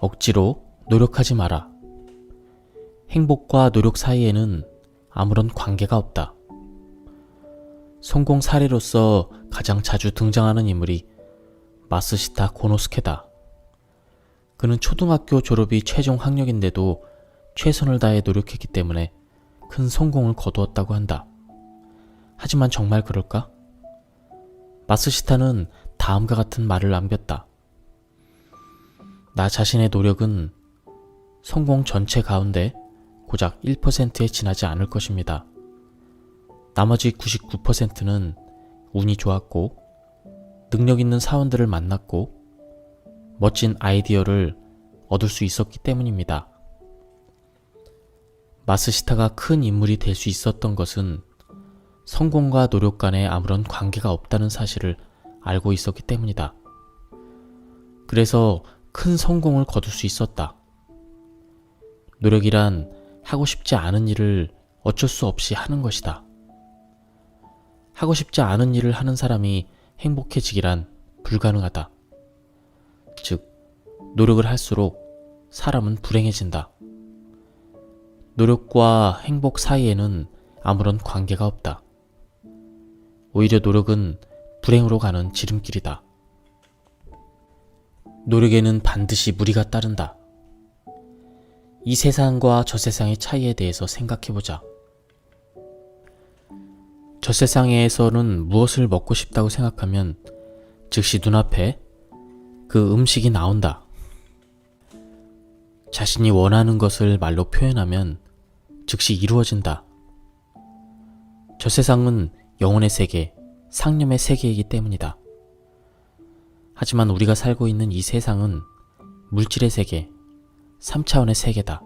억지로 노력하지 마라. 행복과 노력 사이에는 아무런 관계가 없다. 성공 사례로서 가장 자주 등장하는 인물이 마쓰시타 고노스케다. 그는 초등학교 졸업이 최종 학력인데도 최선을 다해 노력했기 때문에 큰 성공을 거두었다고 한다. 하지만 정말 그럴까? 마쓰시타는 다음과 같은 말을 남겼다. 나 자신의 노력은 성공 전체 가운데 고작 1%에 지나지 않을 것입니다. 나머지 99%는 운이 좋았고, 능력 있는 사원들을 만났고, 멋진 아이디어를 얻을 수 있었기 때문입니다. 마쓰시타가 큰 인물이 될 수 있었던 것은 성공과 노력 간에 아무런 관계가 없다는 사실을 알고 있었기 때문이다. 그래서 큰 성공을 거둘 수 있었다. 노력이란 하고 싶지 않은 일을 어쩔 수 없이 하는 것이다. 하고 싶지 않은 일을 하는 사람이 행복해지기란 불가능하다. 즉, 노력을 할수록 사람은 불행해진다. 노력과 행복 사이에는 아무런 관계가 없다. 오히려 노력은 불행으로 가는 지름길이다. 노력에는 반드시 무리가 따른다. 이 세상과 저 세상의 차이에 대해서 생각해보자. 저 세상에서는 무엇을 먹고 싶다고 생각하면 즉시 눈앞에 그 음식이 나온다. 자신이 원하는 것을 말로 표현하면 즉시 이루어진다. 저 세상은 영혼의 세계, 상념의 세계이기 때문이다. 하지만 우리가 살고 있는 이 세상은 물질의 세계, 3차원의 세계다.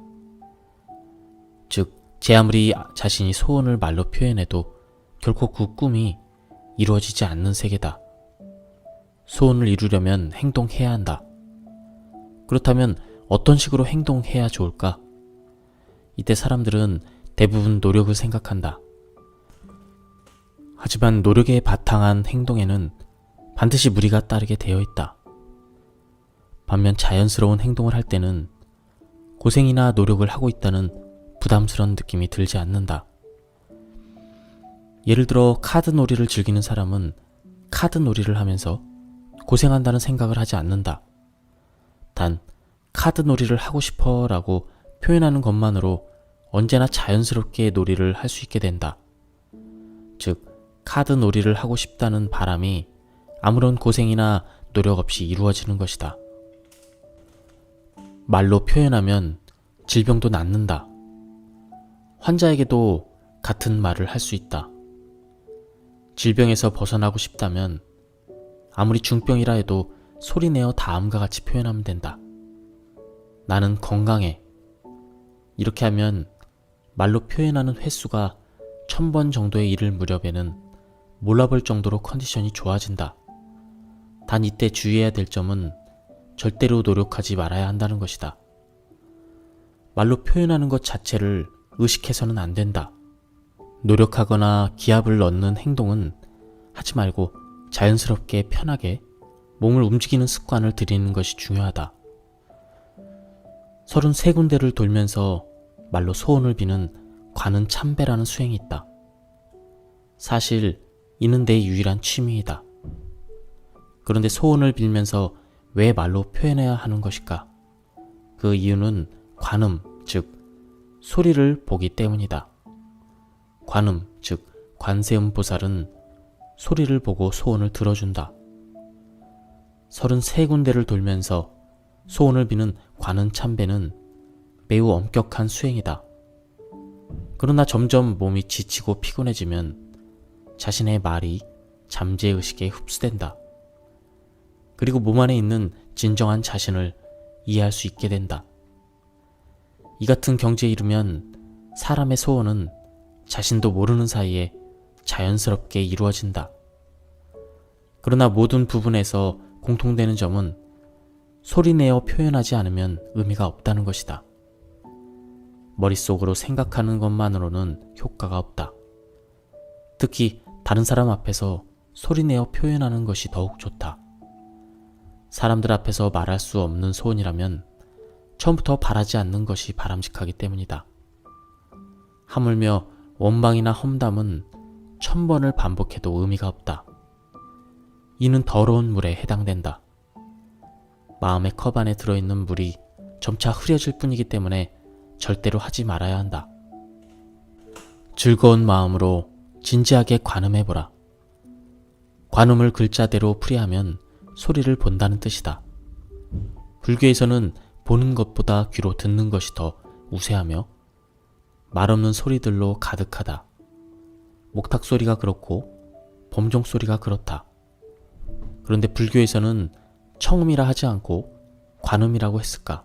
즉, 제 아무리 자신이 소원을 말로 표현해도 결코 그 꿈이 이루어지지 않는 세계다. 소원을 이루려면 행동해야 한다. 그렇다면 어떤 식으로 행동해야 좋을까? 이때 사람들은 대부분 노력을 생각한다. 하지만 노력에 바탕한 행동에는 반드시 무리가 따르게 되어 있다. 반면 자연스러운 행동을 할 때는 고생이나 노력을 하고 있다는 부담스러운 느낌이 들지 않는다. 예를 들어 카드 놀이를 즐기는 사람은 카드 놀이를 하면서 고생한다는 생각을 하지 않는다. 단, 카드 놀이를 하고 싶어 라고 표현하는 것만으로 언제나 자연스럽게 놀이를 할 수 있게 된다. 즉, 카드 놀이를 하고 싶다는 바람이 아무런 고생이나 노력 없이 이루어지는 것이다. 말로 표현하면 질병도 낫는다. 환자에게도 같은 말을 할 수 있다. 질병에서 벗어나고 싶다면 아무리 중병이라 해도 소리내어 다음과 같이 표현하면 된다. 나는 건강해. 이렇게 하면 말로 표현하는 횟수가 1000번 정도에 이를 무렵에는 몰라볼 정도로 컨디션이 좋아진다. 단 이때 주의해야 될 점은 절대로 노력하지 말아야 한다는 것이다. 말로 표현하는 것 자체를 의식해서는 안 된다. 노력하거나 기합을 넣는 행동은 하지 말고 자연스럽게 편하게 몸을 움직이는 습관을 들이는 것이 중요하다. 33군데를 돌면서 말로 소원을 비는 관은 참배라는 수행이 있다. 사실 이는 내 유일한 취미이다. 그런데 소원을 빌면서 왜 말로 표현해야 하는 것일까? 그 이유는 관음, 즉 소리를 보기 때문이다. 관음, 즉 관세음보살은 소리를 보고 소원을 들어준다. 33군데를 돌면서 소원을 비는 관은 참배는 매우 엄격한 수행이다. 그러나 점점 몸이 지치고 피곤해지면 자신의 말이 잠재의식에 흡수된다. 그리고 몸 안에 있는 진정한 자신을 이해할 수 있게 된다. 이 같은 경지에 이르면 사람의 소원은 자신도 모르는 사이에 자연스럽게 이루어진다. 그러나 모든 부분에서 공통되는 점은 소리내어 표현하지 않으면 의미가 없다는 것이다. 머릿속으로 생각하는 것만으로는 효과가 없다. 특히 다른 사람 앞에서 소리내어 표현하는 것이 더욱 좋다. 사람들 앞에서 말할 수 없는 소원이라면 처음부터 바라지 않는 것이 바람직하기 때문이다. 하물며 원망이나 험담은 1000번을 반복해도 의미가 없다. 이는 더러운 물에 해당된다. 마음의 컵 안에 들어있는 물이 점차 흐려질 뿐이기 때문에 절대로 하지 말아야 한다. 즐거운 마음으로 진지하게 관음해보라. 관음을 글자대로 풀이하면 소리를 본다는 뜻이다. 불교에서는 보는 것보다 귀로 듣는 것이 더 우세하며 말없는 소리들로 가득하다. 목탁 소리가 그렇고 범종 소리가 그렇다. 그런데 불교에서는 청음이라 하지 않고 관음이라고 했을까?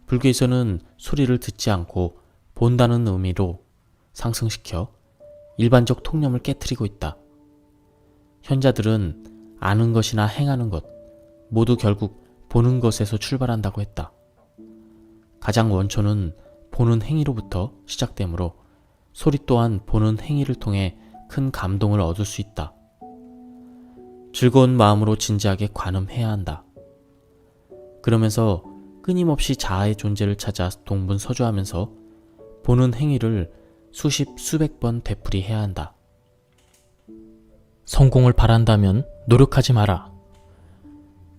불교에서는 소리를 듣지 않고 본다는 의미로 상승시켜 일반적 통념을 깨트리고 있다. 현자들은 아는 것이나 행하는 것 모두 결국 보는 것에서 출발한다고 했다. 가장 원초는 보는 행위로부터 시작되므로 소리 또한 보는 행위를 통해 큰 감동을 얻을 수 있다. 즐거운 마음으로 진지하게 관음해야 한다. 그러면서 끊임없이 자아의 존재를 찾아 동분서주하면서 보는 행위를 수십 수백 번 되풀이해야 한다. 성공을 바란다면 노력하지 마라.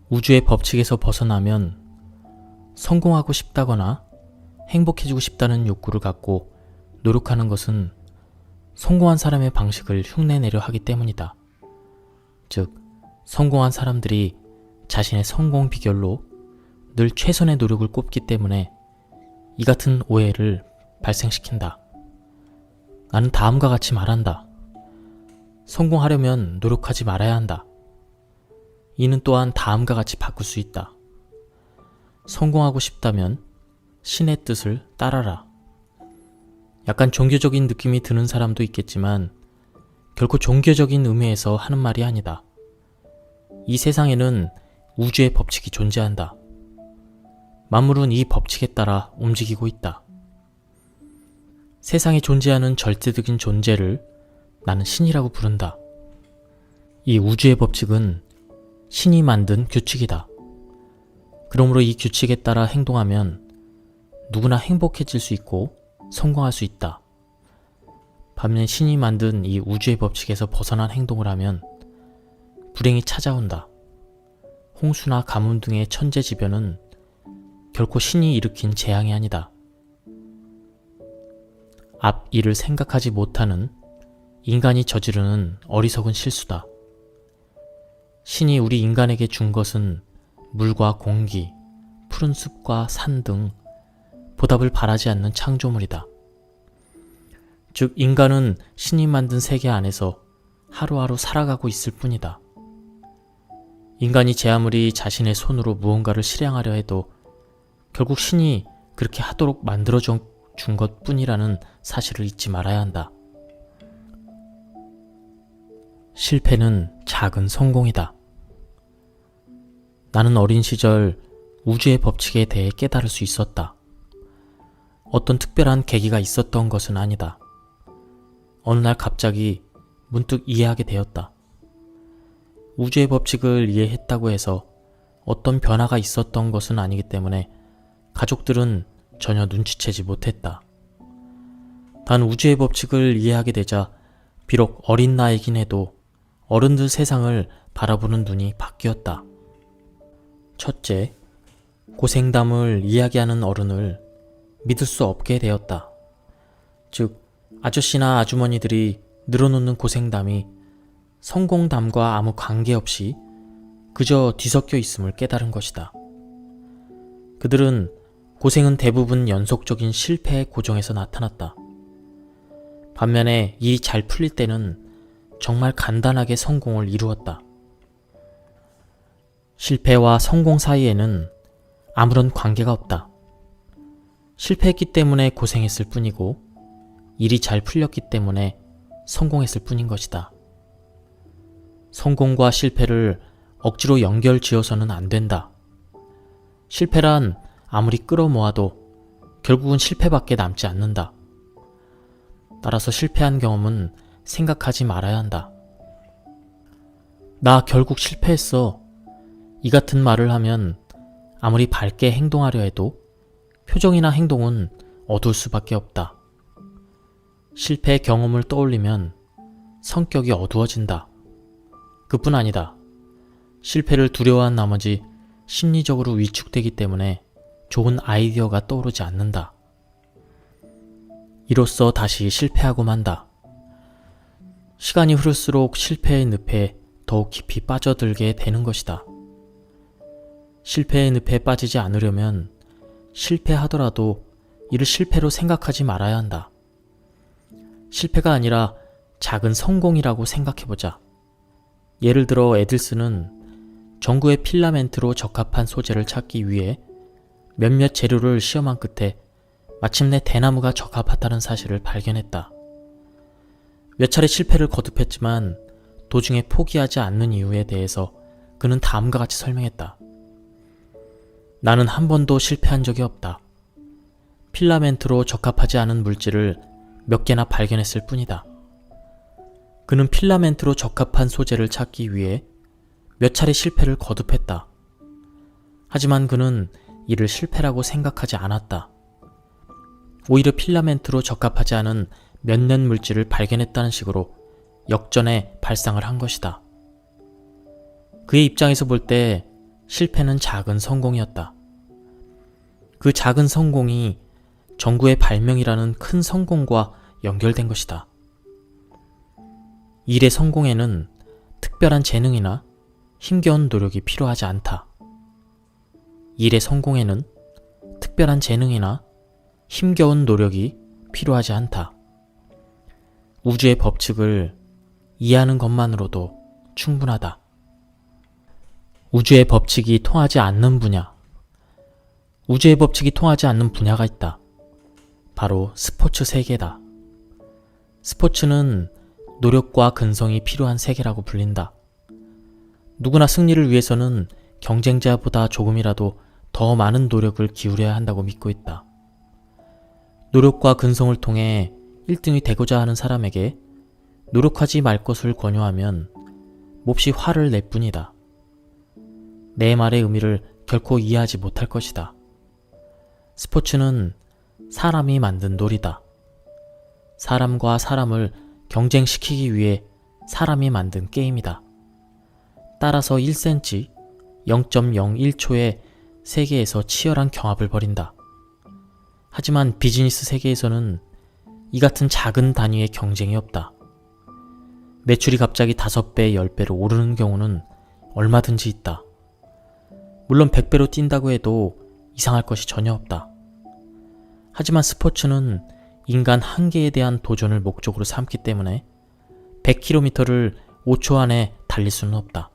우주의 법칙에서 벗어나면 성공하고 싶다거나 행복해지고 싶다는 욕구를 갖고 노력하는 것은 성공한 사람의 방식을 흉내내려 하기 때문이다. 즉, 성공한 사람들이 자신의 성공 비결로 늘 최선의 노력을 꼽기 때문에 이 같은 오해를 발생시킨다. 나는 다음과 같이 말한다. 성공하려면 노력하지 말아야 한다. 이는 또한 다음과 같이 바꿀 수 있다. 성공하고 싶다면 신의 뜻을 따라라. 약간 종교적인 느낌이 드는 사람도 있겠지만 결코 종교적인 의미에서 하는 말이 아니다. 이 세상에는 우주의 법칙이 존재한다. 만물은 이 법칙에 따라 움직이고 있다. 세상에 존재하는 절대적인 존재를 나는 신이라고 부른다. 이 우주의 법칙은 신이 만든 규칙이다. 그러므로 이 규칙에 따라 행동하면 누구나 행복해질 수 있고 성공할 수 있다. 반면 신이 만든 이 우주의 법칙에서 벗어난 행동을 하면 불행이 찾아온다. 홍수나 가뭄 등의 천재지변은 결코 신이 일으킨 재앙이 아니다. 앞 일을 생각하지 못하는 인간이 저지르는 어리석은 실수다. 신이 우리 인간에게 준 것은 물과 공기, 푸른 숲과 산 등 보답을 바라지 않는 창조물이다. 즉, 인간은 신이 만든 세계 안에서 하루하루 살아가고 있을 뿐이다. 인간이 제 아무리 자신의 손으로 무언가를 실행하려 해도 결국 신이 그렇게 하도록 만들어준 것뿐이라는 사실을 잊지 말아야 한다. 실패는 작은 성공이다. 나는 어린 시절 우주의 법칙에 대해 깨달을 수 있었다. 어떤 특별한 계기가 있었던 것은 아니다. 어느 날 갑자기 문득 이해하게 되었다. 우주의 법칙을 이해했다고 해서 어떤 변화가 있었던 것은 아니기 때문에 가족들은 전혀 눈치채지 못했다. 단 우주의 법칙을 이해하게 되자 비록 어린 나이긴 해도 어른들 세상을 바라보는 눈이 바뀌었다. 첫째, 고생담을 이야기하는 어른을 믿을 수 없게 되었다. 즉, 아저씨나 아주머니들이 늘어놓는 고생담이 성공담과 아무 관계없이 그저 뒤섞여 있음을 깨달은 것이다. 그들은 고생은 대부분 연속적인 실패의 고정에서 나타났다. 반면에 일이 잘 풀릴 때는 정말 간단하게 성공을 이루었다. 실패와 성공 사이에는 아무런 관계가 없다. 실패했기 때문에 고생했을 뿐이고 일이 잘 풀렸기 때문에 성공했을 뿐인 것이다. 성공과 실패를 억지로 연결 지어서는 안 된다. 실패란 아무리 끌어모아도 결국은 실패밖에 남지 않는다. 따라서 실패한 경험은 생각하지 말아야 한다. 나 결국 실패했어. 이 같은 말을 하면 아무리 밝게 행동하려 해도 표정이나 행동은 어두울 수밖에 없다. 실패의 경험을 떠올리면 성격이 어두워진다. 그뿐 아니다. 실패를 두려워한 나머지 심리적으로 위축되기 때문에 좋은 아이디어가 떠오르지 않는다. 이로써 다시 실패하고 만다. 시간이 흐를수록 실패의 늪에 더욱 깊이 빠져들게 되는 것이다. 실패의 늪에 빠지지 않으려면 실패하더라도 이를 실패로 생각하지 말아야 한다. 실패가 아니라 작은 성공이라고 생각해보자. 예를 들어 에딜슨은 전구의 필라멘트로 적합한 소재를 찾기 위해 몇몇 재료를 시험한 끝에 마침내 대나무가 적합하다는 사실을 발견했다. 몇 차례 실패를 거듭했지만 도중에 포기하지 않는 이유에 대해서 그는 다음과 같이 설명했다. 나는 한 번도 실패한 적이 없다. 필라멘트로 적합하지 않은 물질을 몇 개나 발견했을 뿐이다. 그는 필라멘트로 적합한 소재를 찾기 위해 몇 차례 실패를 거듭했다. 하지만 그는 이를 실패라고 생각하지 않았다. 오히려 필라멘트로 적합하지 않은 몇몇 물질을 발견했다는 식으로 역전의 발상을 한 것이다. 그의 입장에서 볼 때 실패는 작은 성공이었다. 그 작은 성공이 전구의 발명이라는 큰 성공과 연결된 것이다. 일의 성공에는 특별한 재능이나 힘겨운 노력이 필요하지 않다. 일의 성공에는 특별한 재능이나 힘겨운 노력이 필요하지 않다. 우주의 법칙을 이해하는 것만으로도 충분하다. 우주의 법칙이 통하지 않는 분야. 우주의 법칙이 통하지 않는 분야가 있다. 바로 스포츠 세계다. 스포츠는 노력과 근성이 필요한 세계라고 불린다. 누구나 승리를 위해서는 경쟁자보다 조금이라도 더 많은 노력을 기울여야 한다고 믿고 있다. 노력과 근성을 통해 1등이 되고자 하는 사람에게 노력하지 말 것을 권유하면 몹시 화를 낼 뿐이다. 내 말의 의미를 결코 이해하지 못할 것이다. 스포츠는 사람이 만든 놀이다. 사람과 사람을 경쟁시키기 위해 사람이 만든 게임이다. 따라서 1cm, 0.01초의 세계에서 치열한 경합을 벌인다. 하지만 비즈니스 세계에서는 이 같은 작은 단위의 경쟁이 없다. 매출이 갑자기 5배, 10배로 오르는 경우는 얼마든지 있다. 물론 100배로 뛴다고 해도 이상할 것이 전혀 없다. 하지만 스포츠는 인간 한계에 대한 도전을 목적으로 삼기 때문에 100km를 5초 안에 달릴 수는 없다.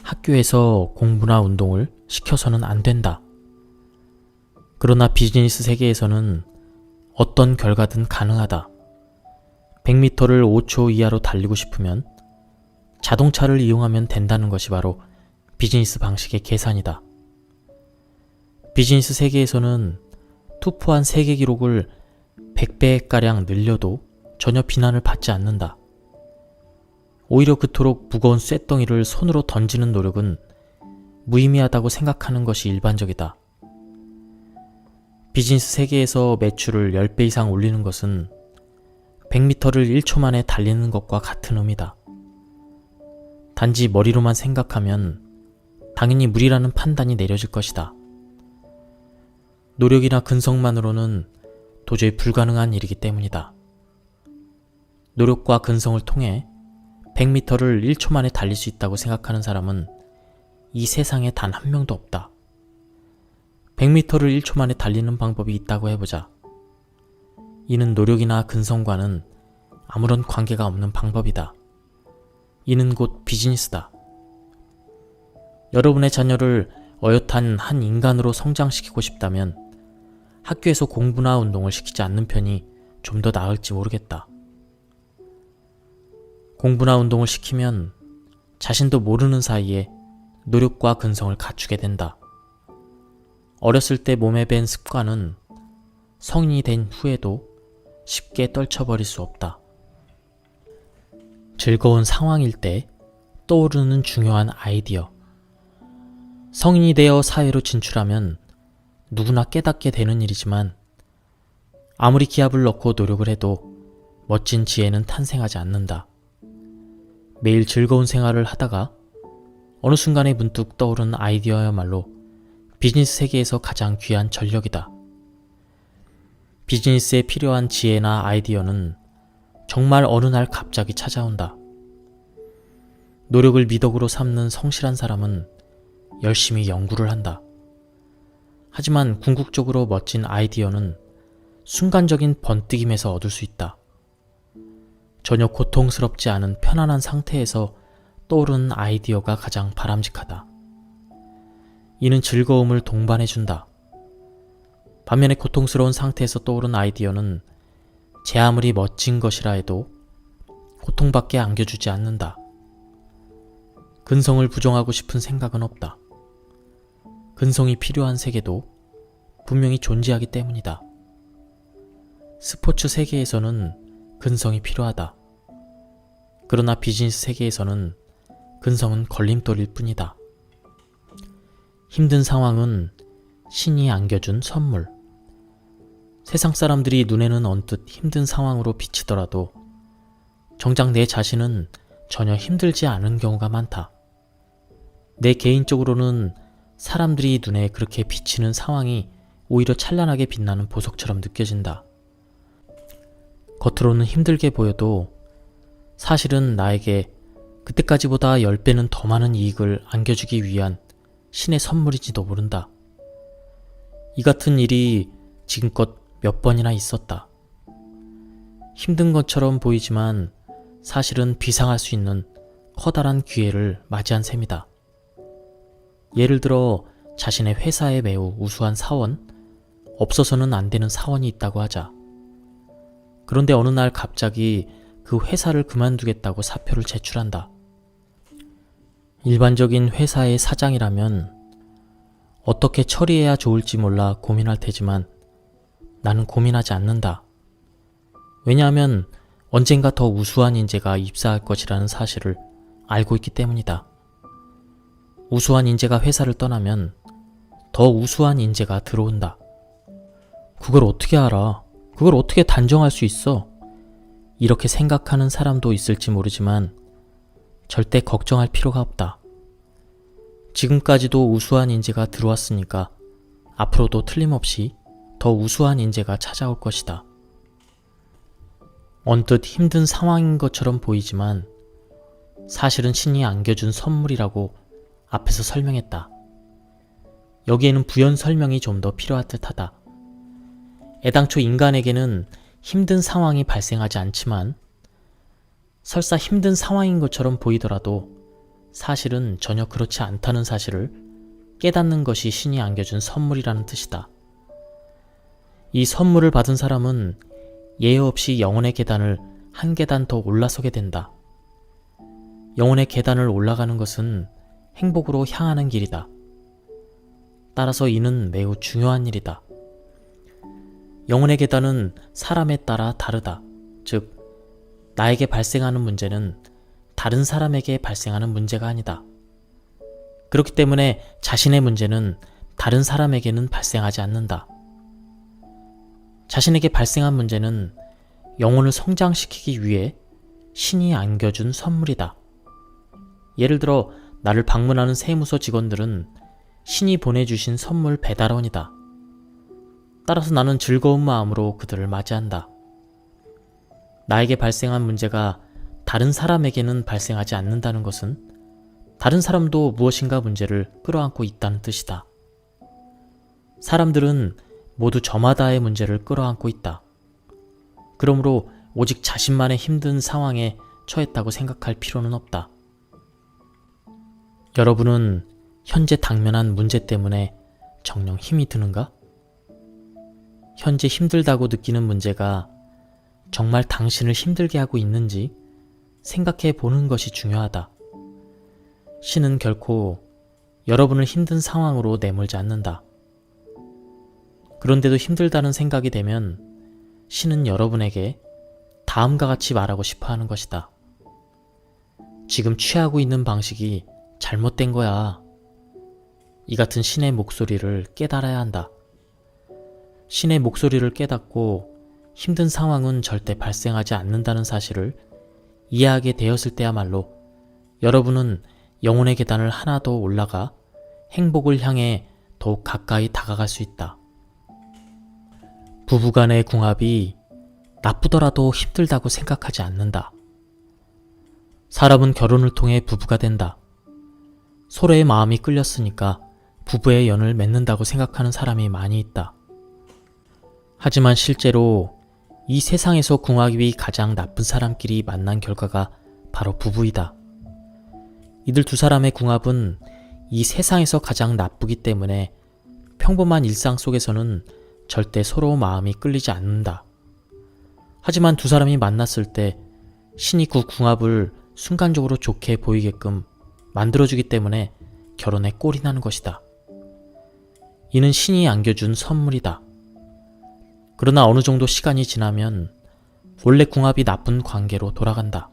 학교에서 공부나 운동을 시켜서는 안 된다. 그러나 비즈니스 세계에서는 어떤 결과든 가능하다. 100m를 5초 이하로 달리고 싶으면 자동차를 이용하면 된다는 것이 바로 비즈니스 방식의 계산이다. 비즈니스 세계에서는 투포한 세계 기록을 100배가량 늘려도 전혀 비난을 받지 않는다. 오히려 그토록 무거운 쇳덩이를 손으로 던지는 노력은 무의미하다고 생각하는 것이 일반적이다. 비즈니스 세계에서 매출을 10배 이상 올리는 것은 100m를 1초 만에 달리는 것과 같은 의미다. 단지 머리로만 생각하면 당연히 무리라는 판단이 내려질 것이다. 노력이나 근성만으로는 도저히 불가능한 일이기 때문이다. 노력과 근성을 통해 100m를 1초 만에 달릴 수 있다고 생각하는 사람은 이 세상에 단 한 명도 없다. 100m를 1초 만에 달리는 방법이 있다고 해보자. 이는 노력이나 근성과는 아무런 관계가 없는 방법이다. 이는 곧 비즈니스다. 여러분의 자녀를 어엿한 한 인간으로 성장시키고 싶다면 학교에서 공부나 운동을 시키지 않는 편이 좀 더 나을지 모르겠다. 공부나 운동을 시키면 자신도 모르는 사이에 노력과 근성을 갖추게 된다. 어렸을 때 몸에 밴 습관은 성인이 된 후에도 쉽게 떨쳐버릴 수 없다. 즐거운 상황일 때 떠오르는 중요한 아이디어. 성인이 되어 사회로 진출하면 누구나 깨닫게 되는 일이지만 아무리 기합을 넣고 노력을 해도 멋진 지혜는 탄생하지 않는다. 매일 즐거운 생활을 하다가 어느 순간에 문득 떠오른 아이디어야말로 비즈니스 세계에서 가장 귀한 전력이다. 비즈니스에 필요한 지혜나 아이디어는 정말 어느 날 갑자기 찾아온다. 노력을 미덕으로 삼는 성실한 사람은 열심히 연구를 한다. 하지만 궁극적으로 멋진 아이디어는 순간적인 번뜩임에서 얻을 수 있다. 전혀 고통스럽지 않은 편안한 상태에서 떠오르는 아이디어가 가장 바람직하다. 이는 즐거움을 동반해준다. 반면에 고통스러운 상태에서 떠오른 아이디어는 제 아무리 멋진 것이라 해도 고통밖에 안겨주지 않는다. 근성을 부정하고 싶은 생각은 없다. 근성이 필요한 세계도 분명히 존재하기 때문이다. 스포츠 세계에서는 근성이 필요하다. 그러나 비즈니스 세계에서는 근성은 걸림돌일 뿐이다. 힘든 상황은 신이 안겨준 선물. 세상 사람들이 눈에는 언뜻 힘든 상황으로 비치더라도 정작 내 자신은 전혀 힘들지 않은 경우가 많다. 내 개인적으로는 사람들이 눈에 그렇게 비치는 상황이 오히려 찬란하게 빛나는 보석처럼 느껴진다. 겉으로는 힘들게 보여도 사실은 나에게 그때까지보다 10배는 더 많은 이익을 안겨주기 위한 신의 선물인지도 모른다. 이 같은 일이 지금껏 몇 번이나 있었다. 힘든 것처럼 보이지만 사실은 비상할 수 있는 커다란 기회를 맞이한 셈이다. 예를 들어 자신의 회사에 매우 우수한 사원, 없어서는 안 되는 사원이 있다고 하자. 그런데 어느 날 갑자기 그 회사를 그만두겠다고 사표를 제출한다. 일반적인 회사의 사장이라면 어떻게 처리해야 좋을지 몰라 고민할 테지만 나는 고민하지 않는다. 왜냐하면 언젠가 더 우수한 인재가 입사할 것이라는 사실을 알고 있기 때문이다. 우수한 인재가 회사를 떠나면 더 우수한 인재가 들어온다. 그걸 어떻게 알아? 그걸 어떻게 단정할 수 있어? 이렇게 생각하는 사람도 있을지 모르지만 절대 걱정할 필요가 없다. 지금까지도 우수한 인재가 들어왔으니까 앞으로도 틀림없이 더 우수한 인재가 찾아올 것이다. 언뜻 힘든 상황인 것처럼 보이지만 사실은 신이 안겨준 선물이라고 앞에서 설명했다. 여기에는 부연 설명이 좀 더 필요할 듯하다. 애당초 인간에게는 힘든 상황이 발생하지 않지만 설사 힘든 상황인 것처럼 보이더라도 사실은 전혀 그렇지 않다는 사실을 깨닫는 것이 신이 안겨준 선물이라는 뜻이다. 이 선물을 받은 사람은 예외 없이 영혼의 계단을 한 계단 더 올라서게 된다. 영혼의 계단을 올라가는 것은 행복으로 향하는 길이다. 따라서 이는 매우 중요한 일이다. 영혼의 계단은 사람에 따라 다르다. 즉, 나에게 발생하는 문제는 다른 사람에게 발생하는 문제가 아니다. 그렇기 때문에 자신의 문제는 다른 사람에게는 발생하지 않는다. 자신에게 발생한 문제는 영혼을 성장시키기 위해 신이 안겨준 선물이다. 예를 들어 나를 방문하는 세무서 직원들은 신이 보내주신 선물 배달원이다. 따라서 나는 즐거운 마음으로 그들을 맞이한다. 나에게 발생한 문제가 다른 사람에게는 발생하지 않는다는 것은 다른 사람도 무엇인가 문제를 끌어안고 있다는 뜻이다. 사람들은 모두 저마다의 문제를 끌어안고 있다. 그러므로 오직 자신만의 힘든 상황에 처했다고 생각할 필요는 없다. 여러분은 현재 당면한 문제 때문에 정녕 힘이 드는가? 현재 힘들다고 느끼는 문제가 정말 당신을 힘들게 하고 있는지 생각해 보는 것이 중요하다. 신은 결코 여러분을 힘든 상황으로 내몰지 않는다. 그런데도 힘들다는 생각이 되면 신은 여러분에게 다음과 같이 말하고 싶어 하는 것이다. 지금 취하고 있는 방식이 잘못된 거야. 이 같은 신의 목소리를 깨달아야 한다. 신의 목소리를 깨닫고 힘든 상황은 절대 발생하지 않는다는 사실을 이해하게 되었을 때야말로 여러분은 영혼의 계단을 하나 더 올라가 행복을 향해 더욱 가까이 다가갈 수 있다. 부부간의 궁합이 나쁘더라도 힘들다고 생각하지 않는다. 사람은 결혼을 통해 부부가 된다. 서로의 마음이 끌렸으니까 부부의 연을 맺는다고 생각하는 사람이 많이 있다. 하지만 실제로 이 세상에서 궁합이 가장 나쁜 사람끼리 만난 결과가 바로 부부이다. 이들 두 사람의 궁합은 이 세상에서 가장 나쁘기 때문에 평범한 일상 속에서는 절대 서로 마음이 끌리지 않는다. 하지만 두 사람이 만났을 때 신이 그 궁합을 순간적으로 좋게 보이게끔 만들어주기 때문에 결혼에 꼴이 나는 것이다. 이는 신이 안겨준 선물이다. 그러나 어느 정도 시간이 지나면 원래 궁합이 나쁜 관계로 돌아간다.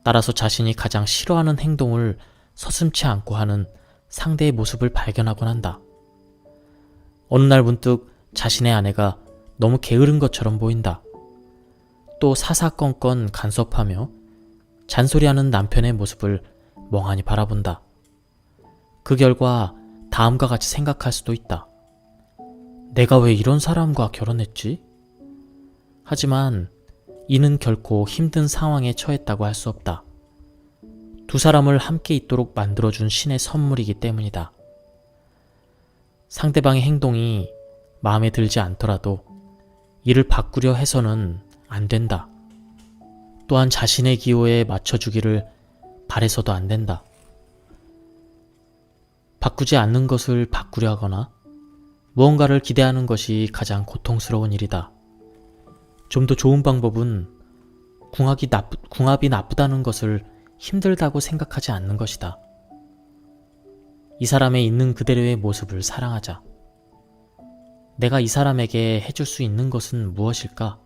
따라서 자신이 가장 싫어하는 행동을 서슴지 않고 하는 상대의 모습을 발견하곤 한다. 어느 날 문득 자신의 아내가 너무 게으른 것처럼 보인다. 또 사사건건 간섭하며 잔소리하는 남편의 모습을 멍하니 바라본다. 그 결과 다음과 같이 생각할 수도 있다. 내가 왜 이런 사람과 결혼했지? 하지만 이는 결코 힘든 상황에 처했다고 할 수 없다. 두 사람을 함께 있도록 만들어준 신의 선물이기 때문이다. 상대방의 행동이 마음에 들지 않더라도 이를 바꾸려 해서는 안 된다. 또한 자신의 기호에 맞춰주기를 바래서도 안 된다. 바꾸지 않는 것을 바꾸려 하거나 무언가를 기대하는 것이 가장 고통스러운 일이다. 좀 더 좋은 방법은 궁합이 나쁘다는 것을 힘들다고 생각하지 않는 것이다. 이 사람의 있는 그대로의 모습을 사랑하자. 내가 이 사람에게 해줄 수 있는 것은 무엇일까?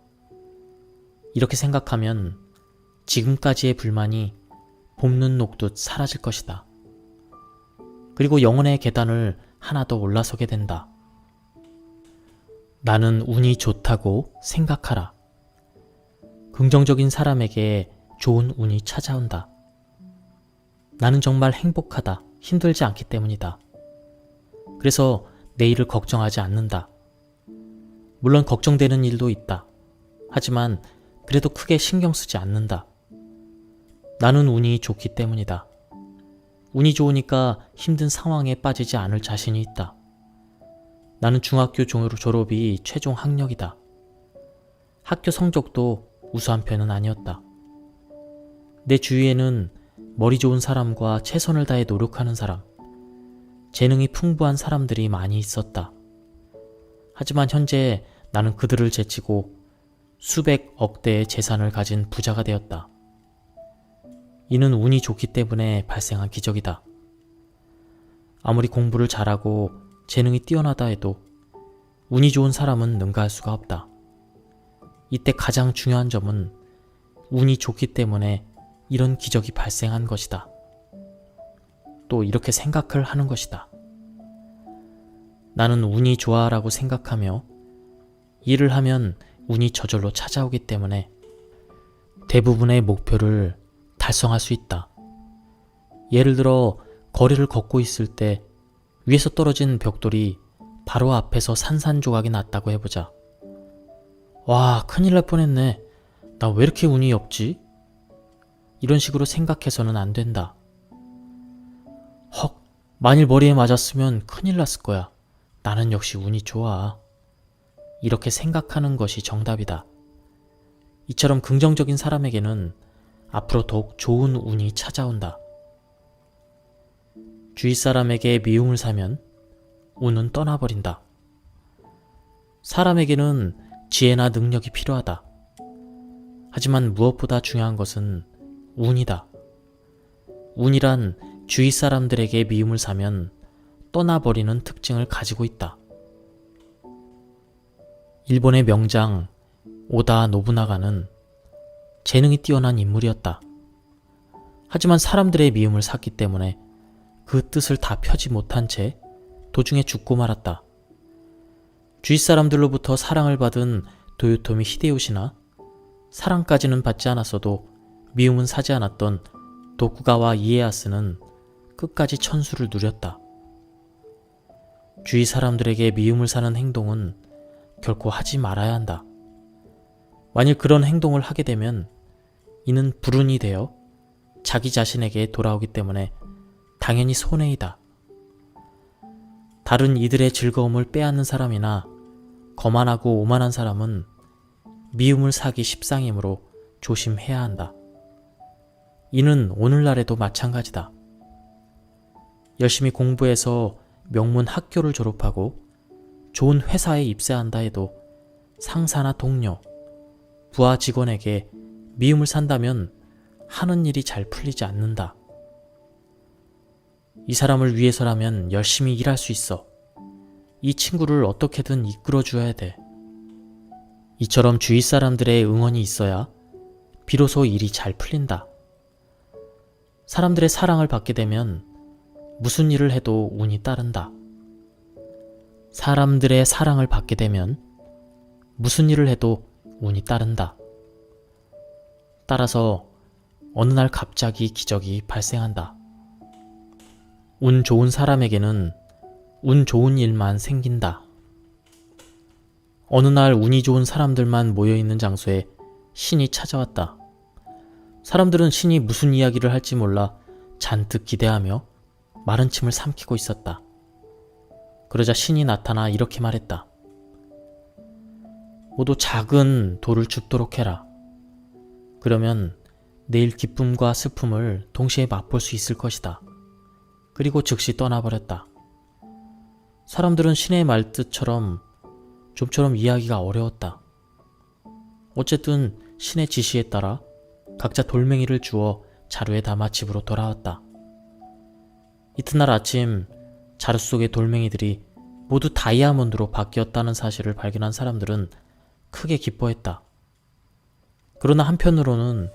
이렇게 생각하면 지금까지의 불만이 봄눈 녹듯 사라질 것이다. 그리고 영혼의 계단을 하나 더 올라서게 된다. 나는 운이 좋다고 생각하라. 긍정적인 사람에게 좋은 운이 찾아온다. 나는 정말 행복하다, 힘들지 않기 때문이다. 그래서 내일을 걱정하지 않는다. 물론 걱정되는 일도 있다. 하지만 그래도 크게 신경 쓰지 않는다. 나는 운이 좋기 때문이다. 운이 좋으니까 힘든 상황에 빠지지 않을 자신이 있다. 나는 중학교 졸업이 최종 학력이다. 학교 성적도 우수한 편은 아니었다. 내 주위에는 머리 좋은 사람과 최선을 다해 노력하는 사람, 재능이 풍부한 사람들이 많이 있었다. 하지만 현재 나는 그들을 제치고 수백 억대의 재산을 가진 부자가 되었다. 이는 운이 좋기 때문에 발생한 기적이다. 아무리 공부를 잘하고 재능이 뛰어나다 해도 운이 좋은 사람은 능가할 수가 없다. 이때 가장 중요한 점은 운이 좋기 때문에 이런 기적이 발생한 것이다. 또 이렇게 생각을 하는 것이다. 나는 운이 좋아라고 생각하며 일을 하면 운이 저절로 찾아오기 때문에 대부분의 목표를 달성할 수 있다. 예를 들어 거리를 걷고 있을 때 위에서 떨어진 벽돌이 바로 앞에서 산산조각이 났다고 해보자. 와, 큰일 날 뻔했네. 나 왜 이렇게 운이 없지? 이런 식으로 생각해서는 안 된다. 헉, 만일 머리에 맞았으면 큰일 났을 거야. 나는 역시 운이 좋아. 이렇게 생각하는 것이 정답이다. 이처럼 긍정적인 사람에게는 앞으로 더욱 좋은 운이 찾아온다. 주위 사람에게 미움을 사면 운은 떠나버린다. 사람에게는 지혜나 능력이 필요하다. 하지만 무엇보다 중요한 것은 운이다. 운이란 주위 사람들에게 미움을 사면 떠나버리는 특징을 가지고 있다. 일본의 명장 오다 노부나가는 재능이 뛰어난 인물이었다. 하지만 사람들의 미움을 샀기 때문에 그 뜻을 다 펴지 못한 채 도중에 죽고 말았다. 주위 사람들로부터 사랑을 받은 도요토미 히데요시나 사랑까지는 받지 않았어도 미움은 사지 않았던 도쿠가와 이에야스는 끝까지 천수를 누렸다. 주위 사람들에게 미움을 사는 행동은 결코 하지 말아야 한다. 만일 그런 행동을 하게 되면 이는 불운이 되어 자기 자신에게 돌아오기 때문에 당연히 손해이다. 다른 이들의 즐거움을 빼앗는 사람이나 거만하고 오만한 사람은 미움을 사기 십상이므로 조심해야 한다. 이는 오늘날에도 마찬가지다. 열심히 공부해서 명문 학교를 졸업하고 좋은 회사에 입사한다 해도 상사나 동료, 부하 직원에게 미움을 산다면 하는 일이 잘 풀리지 않는다. 이 사람을 위해서라면 열심히 일할 수 있어. 이 친구를 어떻게든 이끌어줘야 돼. 이처럼 주위 사람들의 응원이 있어야 비로소 일이 잘 풀린다. 사람들의 사랑을 받게 되면 무슨 일을 해도 운이 따른다. 사람들의 사랑을 받게 되면 무슨 일을 해도 운이 따른다. 따라서 어느 날 갑자기 기적이 발생한다. 운 좋은 사람에게는 운 좋은 일만 생긴다. 어느 날 운이 좋은 사람들만 모여있는 장소에 신이 찾아왔다. 사람들은 신이 무슨 이야기를 할지 몰라 잔뜩 기대하며 마른 침을 삼키고 있었다. 그러자 신이 나타나 이렇게 말했다. 모두 작은 돌을 줍도록 해라. 그러면 내일 기쁨과 슬픔을 동시에 맛볼 수 있을 것이다. 그리고 즉시 떠나버렸다. 사람들은 신의 말뜻처럼 좀처럼 이해하기가 어려웠다. 어쨌든 신의 지시에 따라 각자 돌멩이를 주워 자루에 담아 집으로 돌아왔다. 이튿날 아침 자루 속의 돌멩이들이 모두 다이아몬드로 바뀌었다는 사실을 발견한 사람들은 크게 기뻐했다. 그러나 한편으로는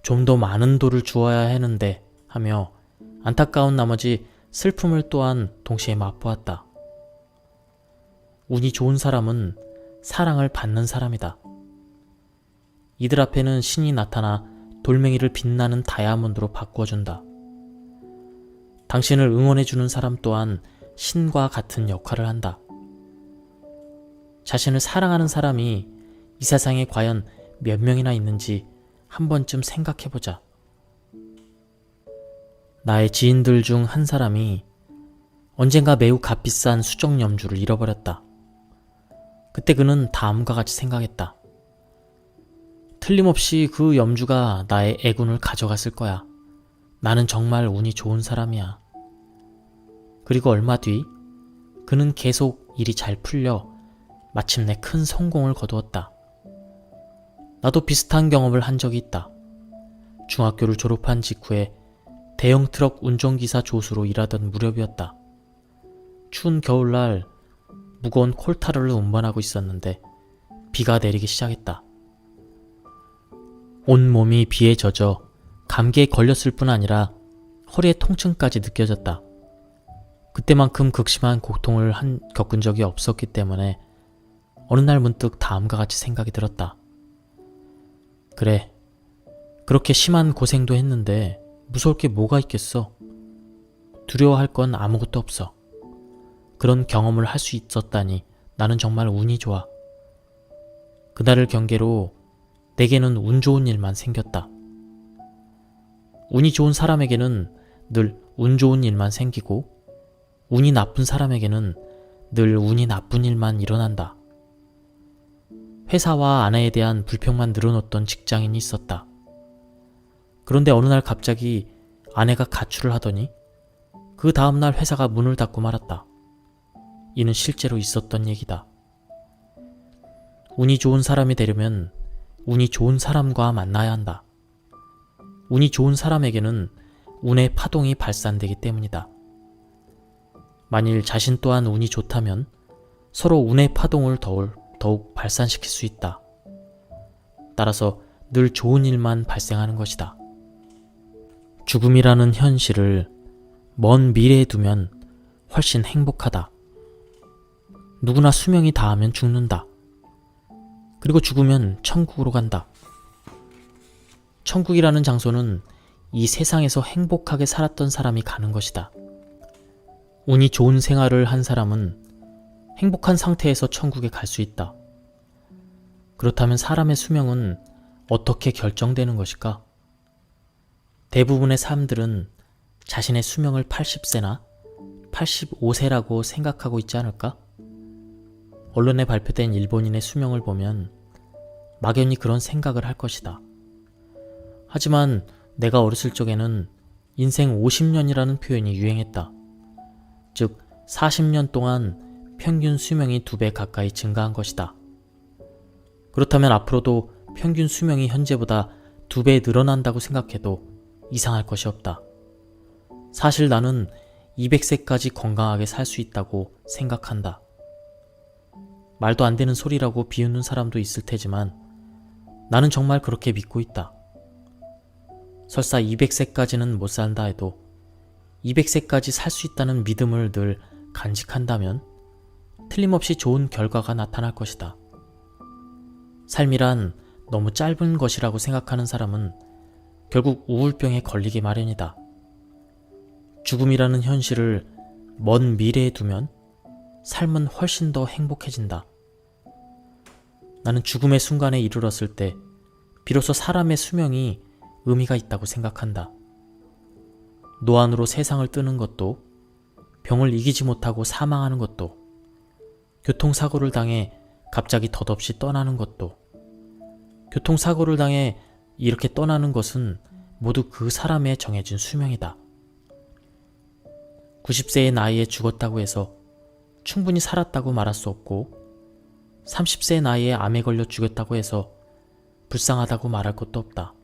좀 더 많은 돌을 주어야 하는데 하며 안타까운 나머지 슬픔을 또한 동시에 맛보았다. 운이 좋은 사람은 사랑을 받는 사람이다. 이들 앞에는 신이 나타나 돌멩이를 빛나는 다이아몬드로 바꾸어준다. 당신을 응원해주는 사람 또한 신과 같은 역할을 한다. 자신을 사랑하는 사람이 이 세상에 과연 몇 명이나 있는지 한 번쯤 생각해보자. 나의 지인들 중 한 사람이 언젠가 매우 값비싼 수정 염주를 잃어버렸다. 그때 그는 다음과 같이 생각했다. 틀림없이 그 염주가 나의 애군을 가져갔을 거야. 나는 정말 운이 좋은 사람이야. 그리고 얼마 뒤 그는 계속 일이 잘 풀려 마침내 큰 성공을 거두었다. 나도 비슷한 경험을 한 적이 있다. 중학교를 졸업한 직후에 대형 트럭 운전기사 조수로 일하던 무렵이었다. 추운 겨울날 무거운 콜타르를 운반하고 있었는데 비가 내리기 시작했다. 온몸이 비에 젖어 감기에 걸렸을 뿐 아니라 허리에 통증까지 느껴졌다. 그때만큼 극심한 고통을 겪은 적이 없었기 때문에 어느 날 문득 다음과 같이 생각이 들었다. 그래, 그렇게 심한 고생도 했는데 무서울 게 뭐가 있겠어? 두려워할 건 아무것도 없어. 그런 경험을 할 수 있었다니 나는 정말 운이 좋아. 그날을 경계로 내게는 운 좋은 일만 생겼다. 운이 좋은 사람에게는 늘 운 좋은 일만 생기고 운이 나쁜 사람에게는 늘 운이 나쁜 일만 일어난다. 회사와 아내에 대한 불평만 늘어놓던 직장인이 있었다. 그런데 어느 날 갑자기 아내가 가출을 하더니 그 다음날 회사가 문을 닫고 말았다. 이는 실제로 있었던 얘기다. 운이 좋은 사람이 되려면 운이 좋은 사람과 만나야 한다. 운이 좋은 사람에게는 운의 파동이 발산되기 때문이다. 만일 자신 또한 운이 좋다면 서로 운의 파동을 더욱 발산시킬 수 있다. 따라서 늘 좋은 일만 발생하는 것이다. 죽음이라는 현실을 먼 미래에 두면 훨씬 행복하다. 누구나 수명이 다하면 죽는다. 그리고 죽으면 천국으로 간다. 천국이라는 장소는 이 세상에서 행복하게 살았던 사람이 가는 것이다. 운이 좋은 생활을 한 사람은 행복한 상태에서 천국에 갈 수 있다. 그렇다면 사람의 수명은 어떻게 결정되는 것일까? 대부분의 사람들은 자신의 수명을 80세나 85세라고 생각하고 있지 않을까? 언론에 발표된 일본인의 수명을 보면 막연히 그런 생각을 할 것이다. 하지만 내가 어렸을 적에는 인생 50년이라는 표현이 유행했다. 즉 40년 동안 평균 수명이 2배 가까이 증가한 것이다. 그렇다면 앞으로도 평균 수명이 현재보다 2배 늘어난다고 생각해도 이상할 것이 없다. 사실 나는 200세까지 건강하게 살 수 있다고 생각한다. 말도 안 되는 소리라고 비웃는 사람도 있을 테지만 나는 정말 그렇게 믿고 있다. 설사 200세까지는 못 산다 해도 200세까지 살 수 있다는 믿음을 늘 간직한다면 틀림없이 좋은 결과가 나타날 것이다. 삶이란 너무 짧은 것이라고 생각하는 사람은 결국 우울병에 걸리기 마련이다. 죽음이라는 현실을 먼 미래에 두면 삶은 훨씬 더 행복해진다. 나는 죽음의 순간에 이르렀을 때 비로소 사람의 수명이 의미가 있다고 생각한다. 노안으로 세상을 뜨는 것도, 병을 이기지 못하고 사망하는 것도, 교통사고를 당해 갑자기 덧없이 떠나는 것도, 교통사고를 당해 이렇게 떠나는 것은 모두 그 사람의 정해진 수명이다. 90세의 나이에 죽었다고 해서 충분히 살았다고 말할 수 없고 30세의 나이에 암에 걸려 죽였다고 해서 불쌍하다고 말할 것도 없다.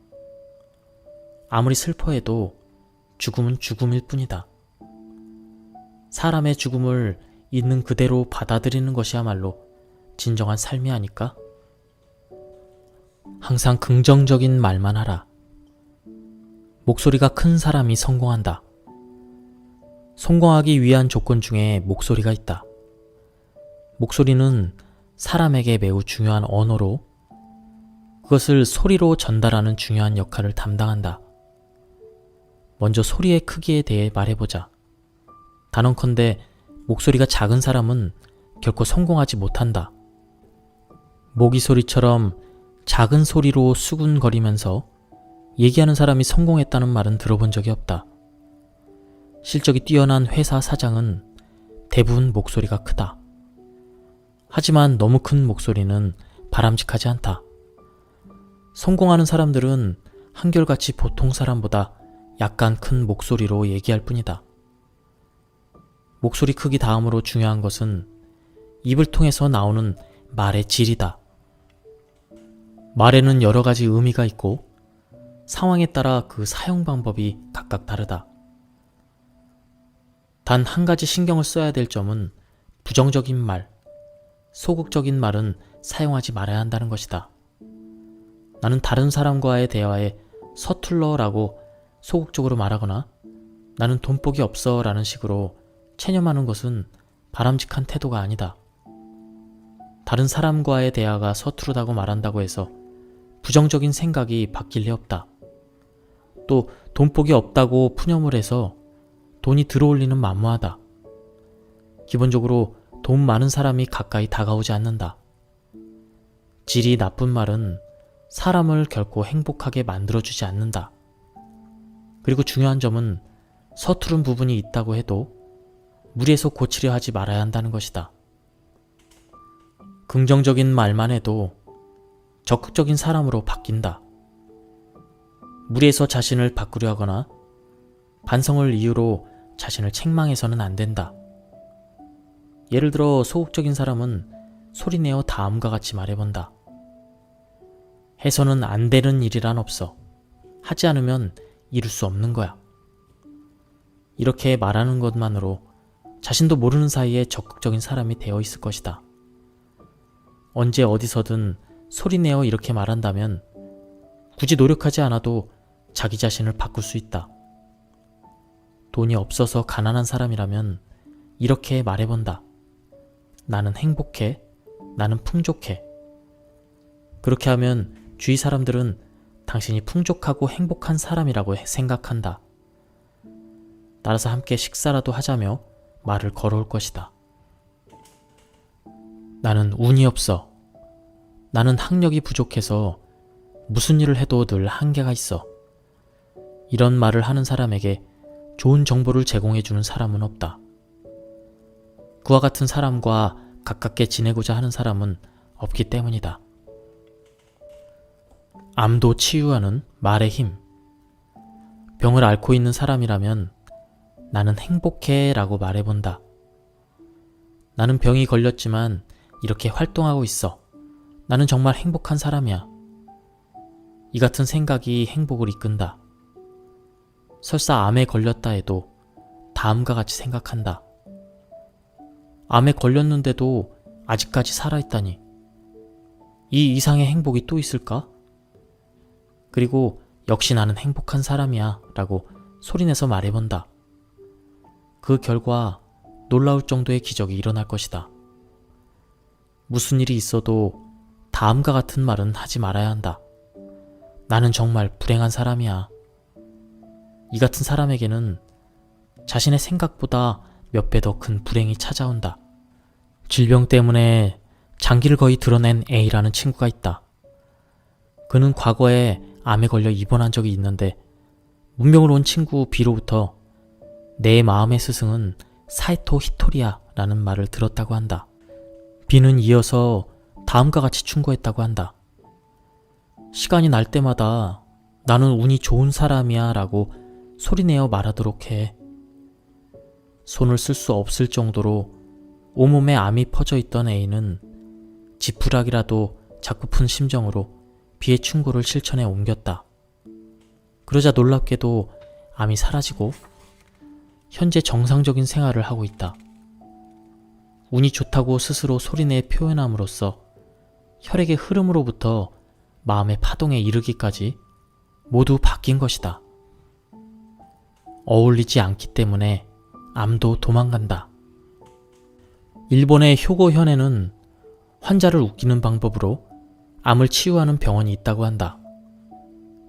아무리 슬퍼해도 죽음은 죽음일 뿐이다. 사람의 죽음을 있는 그대로 받아들이는 것이야말로 진정한 삶이 아닐까? 항상 긍정적인 말만 하라. 목소리가 큰 사람이 성공한다. 성공하기 위한 조건 중에 목소리가 있다. 목소리는 사람에게 매우 중요한 언어로 그것을 소리로 전달하는 중요한 역할을 담당한다. 먼저 소리의 크기에 대해 말해보자. 단언컨대 목소리가 작은 사람은 결코 성공하지 못한다. 모기 소리처럼 작은 소리로 수군거리면서 얘기하는 사람이 성공했다는 말은 들어본 적이 없다. 실적이 뛰어난 회사 사장은 대부분 목소리가 크다. 하지만 너무 큰 목소리는 바람직하지 않다. 성공하는 사람들은 한결같이 보통 사람보다 약간 큰 목소리로 얘기할 뿐이다. 목소리 크기 다음으로 중요한 것은 입을 통해서 나오는 말의 질이다. 말에는 여러 가지 의미가 있고 상황에 따라 그 사용 방법이 각각 다르다. 단 한 가지 신경을 써야 될 점은 부정적인 말, 소극적인 말은 사용하지 말아야 한다는 것이다. 나는 다른 사람과의 대화에 서툴러라고 소극적으로 말하거나 나는 돈복이 없어 라는 식으로 체념하는 것은 바람직한 태도가 아니다. 다른 사람과의 대화가 서투르다고 말한다고 해서 부정적인 생각이 바뀔 리 없다. 또 돈복이 없다고 푸념을 해서 돈이 들어올 리는 만무하다. 기본적으로 돈 많은 사람이 가까이 다가오지 않는다. 질이 나쁜 말은 사람을 결코 행복하게 만들어주지 않는다. 그리고 중요한 점은 서투른 부분이 있다고 해도 무리해서 고치려 하지 말아야 한다는 것이다. 긍정적인 말만 해도 적극적인 사람으로 바뀐다. 무리해서 자신을 바꾸려 하거나 반성을 이유로 자신을 책망해서는 안 된다. 예를 들어 소극적인 사람은 소리내어 다음과 같이 말해본다. 해서는 안 되는 일이란 없어. 하지 않으면 이룰 수 없는 거야. 이렇게 말하는 것만으로 자신도 모르는 사이에 적극적인 사람이 되어 있을 것이다. 언제 어디서든 소리내어 이렇게 말한다면 굳이 노력하지 않아도 자기 자신을 바꿀 수 있다. 돈이 없어서 가난한 사람이라면 이렇게 말해본다. 나는 행복해. 나는 풍족해. 그렇게 하면 주위 사람들은 당신이 풍족하고 행복한 사람이라고 생각한다. 따라서 함께 식사라도 하자며 말을 걸어올 것이다. 나는 운이 없어. 나는 학력이 부족해서 무슨 일을 해도 늘 한계가 있어. 이런 말을 하는 사람에게 좋은 정보를 제공해주는 사람은 없다. 그와 같은 사람과 가깝게 지내고자 하는 사람은 없기 때문이다. 암도 치유하는 말의 힘. 병을 앓고 있는 사람이라면 나는 행복해 라고 말해본다. 나는 병이 걸렸지만 이렇게 활동하고 있어. 나는 정말 행복한 사람이야. 이 같은 생각이 행복을 이끈다. 설사 암에 걸렸다 해도 다음과 같이 생각한다. 암에 걸렸는데도 아직까지 살아있다니. 이 이상의 행복이 또 있을까? 그리고 역시 나는 행복한 사람이야 라고 소리내서 말해본다. 그 결과 놀라울 정도의 기적이 일어날 것이다. 무슨 일이 있어도 다음과 같은 말은 하지 말아야 한다. 나는 정말 불행한 사람이야. 이 같은 사람에게는 자신의 생각보다 몇 배 더 큰 불행이 찾아온다. 질병 때문에 장기를 거의 드러낸 A라는 친구가 있다. 그는 과거에 암에 걸려 입원한 적이 있는데 문병을 온 친구 B로부터 내 마음의 스승은 사이토 히토리야 라는 말을 들었다고 한다. B는 이어서 다음과 같이 충고했다고 한다. 시간이 날 때마다 나는 운이 좋은 사람이야 라고 소리내어 말하도록 해. 손을 쓸 수 없을 정도로 온몸에 암이 퍼져 있던 A는 지푸라기라도 자꾸푼 심정으로 B의 충고를 실천해 옮겼다. 그러자 놀랍게도 암이 사라지고 현재 정상적인 생활을 하고 있다. 운이 좋다고 스스로 소리내 표현함으로써 혈액의 흐름으로부터 마음의 파동에 이르기까지 모두 바뀐 것이다. 어울리지 않기 때문에 암도 도망간다. 일본의 효고현에는 환자를 웃기는 방법으로 암을 치유하는 병원이 있다고 한다.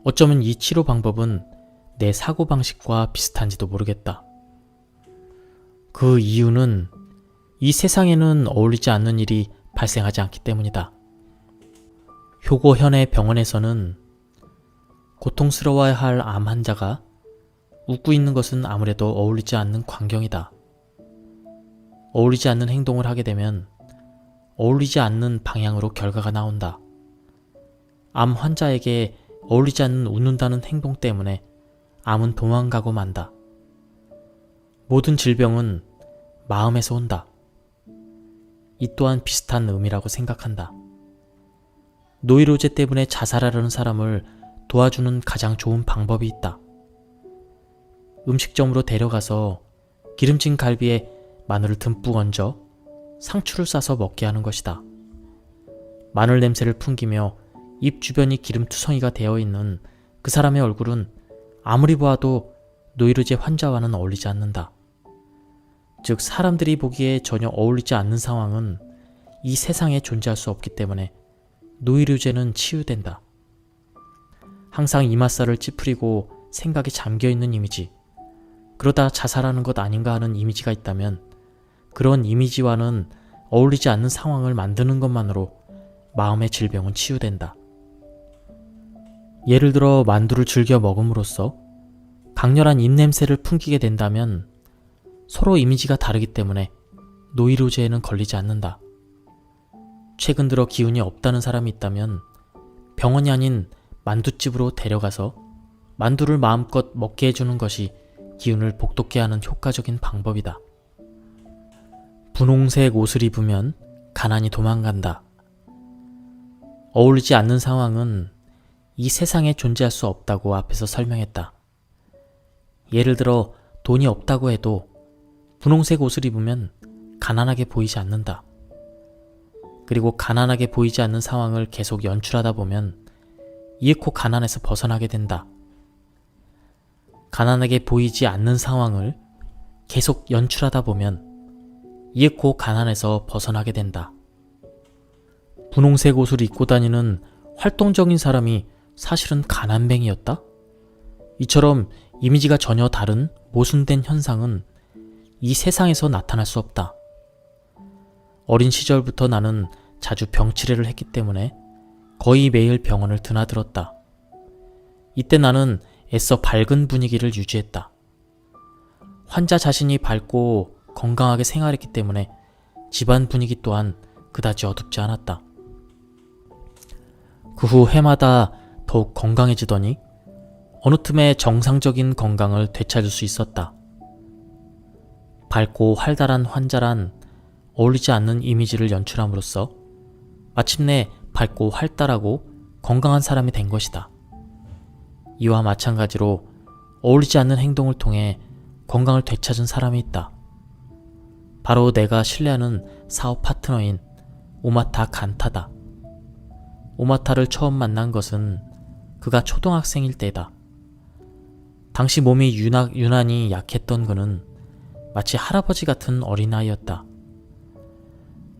어쩌면 이 치료 방법은 내 사고방식과 비슷한지도 모르겠다. 그 이유는 이 세상에는 어울리지 않는 일이 발생하지 않기 때문이다. 효고현의 병원에서는 고통스러워야 할 암 환자가 웃고 있는 것은 아무래도 어울리지 않는 광경이다. 어울리지 않는 행동을 하게 되면 어울리지 않는 방향으로 결과가 나온다. 암 환자에게 어울리지 않는 웃는다는 행동 때문에 암은 도망가고 만다. 모든 질병은 마음에서 온다. 이 또한 비슷한 의미라고 생각한다. 노이로제 때문에 자살하려는 사람을 도와주는 가장 좋은 방법이 있다. 음식점으로 데려가서 기름진 갈비에 마늘을 듬뿍 얹어 상추를 싸서 먹게 하는 것이다. 마늘 냄새를 풍기며 입 주변이 기름투성이가 되어 있는 그 사람의 얼굴은 아무리 보아도 노이로제 환자와는 어울리지 않는다. 즉 사람들이 보기에 전혀 어울리지 않는 상황은 이 세상에 존재할 수 없기 때문에 노이로제는 치유된다. 항상 이맛살을 찌푸리고 생각에 잠겨있는 이미지, 그러다 자살하는 것 아닌가 하는 이미지가 있다면 그런 이미지와는 어울리지 않는 상황을 만드는 것만으로 마음의 질병은 치유된다. 예를 들어 만두를 즐겨 먹음으로써 강렬한 입냄새를 풍기게 된다면 서로 이미지가 다르기 때문에 노이로제에는 걸리지 않는다. 최근 들어 기운이 없다는 사람이 있다면 병원이 아닌 만두집으로 데려가서 만두를 마음껏 먹게 해주는 것이 기운을 복돋게 하는 효과적인 방법이다. 분홍색 옷을 입으면 가난이 도망간다. 어울리지 않는 상황은 이 세상에 존재할 수 없다고 앞에서 설명했다. 예를 들어 돈이 없다고 해도 분홍색 옷을 입으면 가난하게 보이지 않는다. 그리고 가난하게 보이지 않는 상황을 계속 연출하다 보면 이윽고 가난에서 벗어나게 된다. 가난하게 보이지 않는 상황을 계속 연출하다 보면 이윽고 가난에서 벗어나게 된다. 분홍색 옷을 입고 다니는 활동적인 사람이 사실은 가난뱅이였다? 이처럼 이미지가 전혀 다른 모순된 현상은 이 세상에서 나타날 수 없다. 어린 시절부터 나는 자주 병치레를 했기 때문에 거의 매일 병원을 드나들었다. 이때 나는 애써 밝은 분위기를 유지했다. 환자 자신이 밝고 건강하게 생활했기 때문에 집안 분위기 또한 그다지 어둡지 않았다. 그 후 해마다 더욱 건강해지더니 어느 틈에 정상적인 건강을 되찾을 수 있었다. 밝고 활달한 환자란 어울리지 않는 이미지를 연출함으로써 마침내 밝고 활달하고 건강한 사람이 된 것이다. 이와 마찬가지로 어울리지 않는 행동을 통해 건강을 되찾은 사람이 있다. 바로 내가 신뢰하는 사업 파트너인 오마타 간타다. 오마타를 처음 만난 것은 그가 초등학생일 때다. 당시 몸이 유난히 약했던 그는 마치 할아버지 같은 어린아이였다.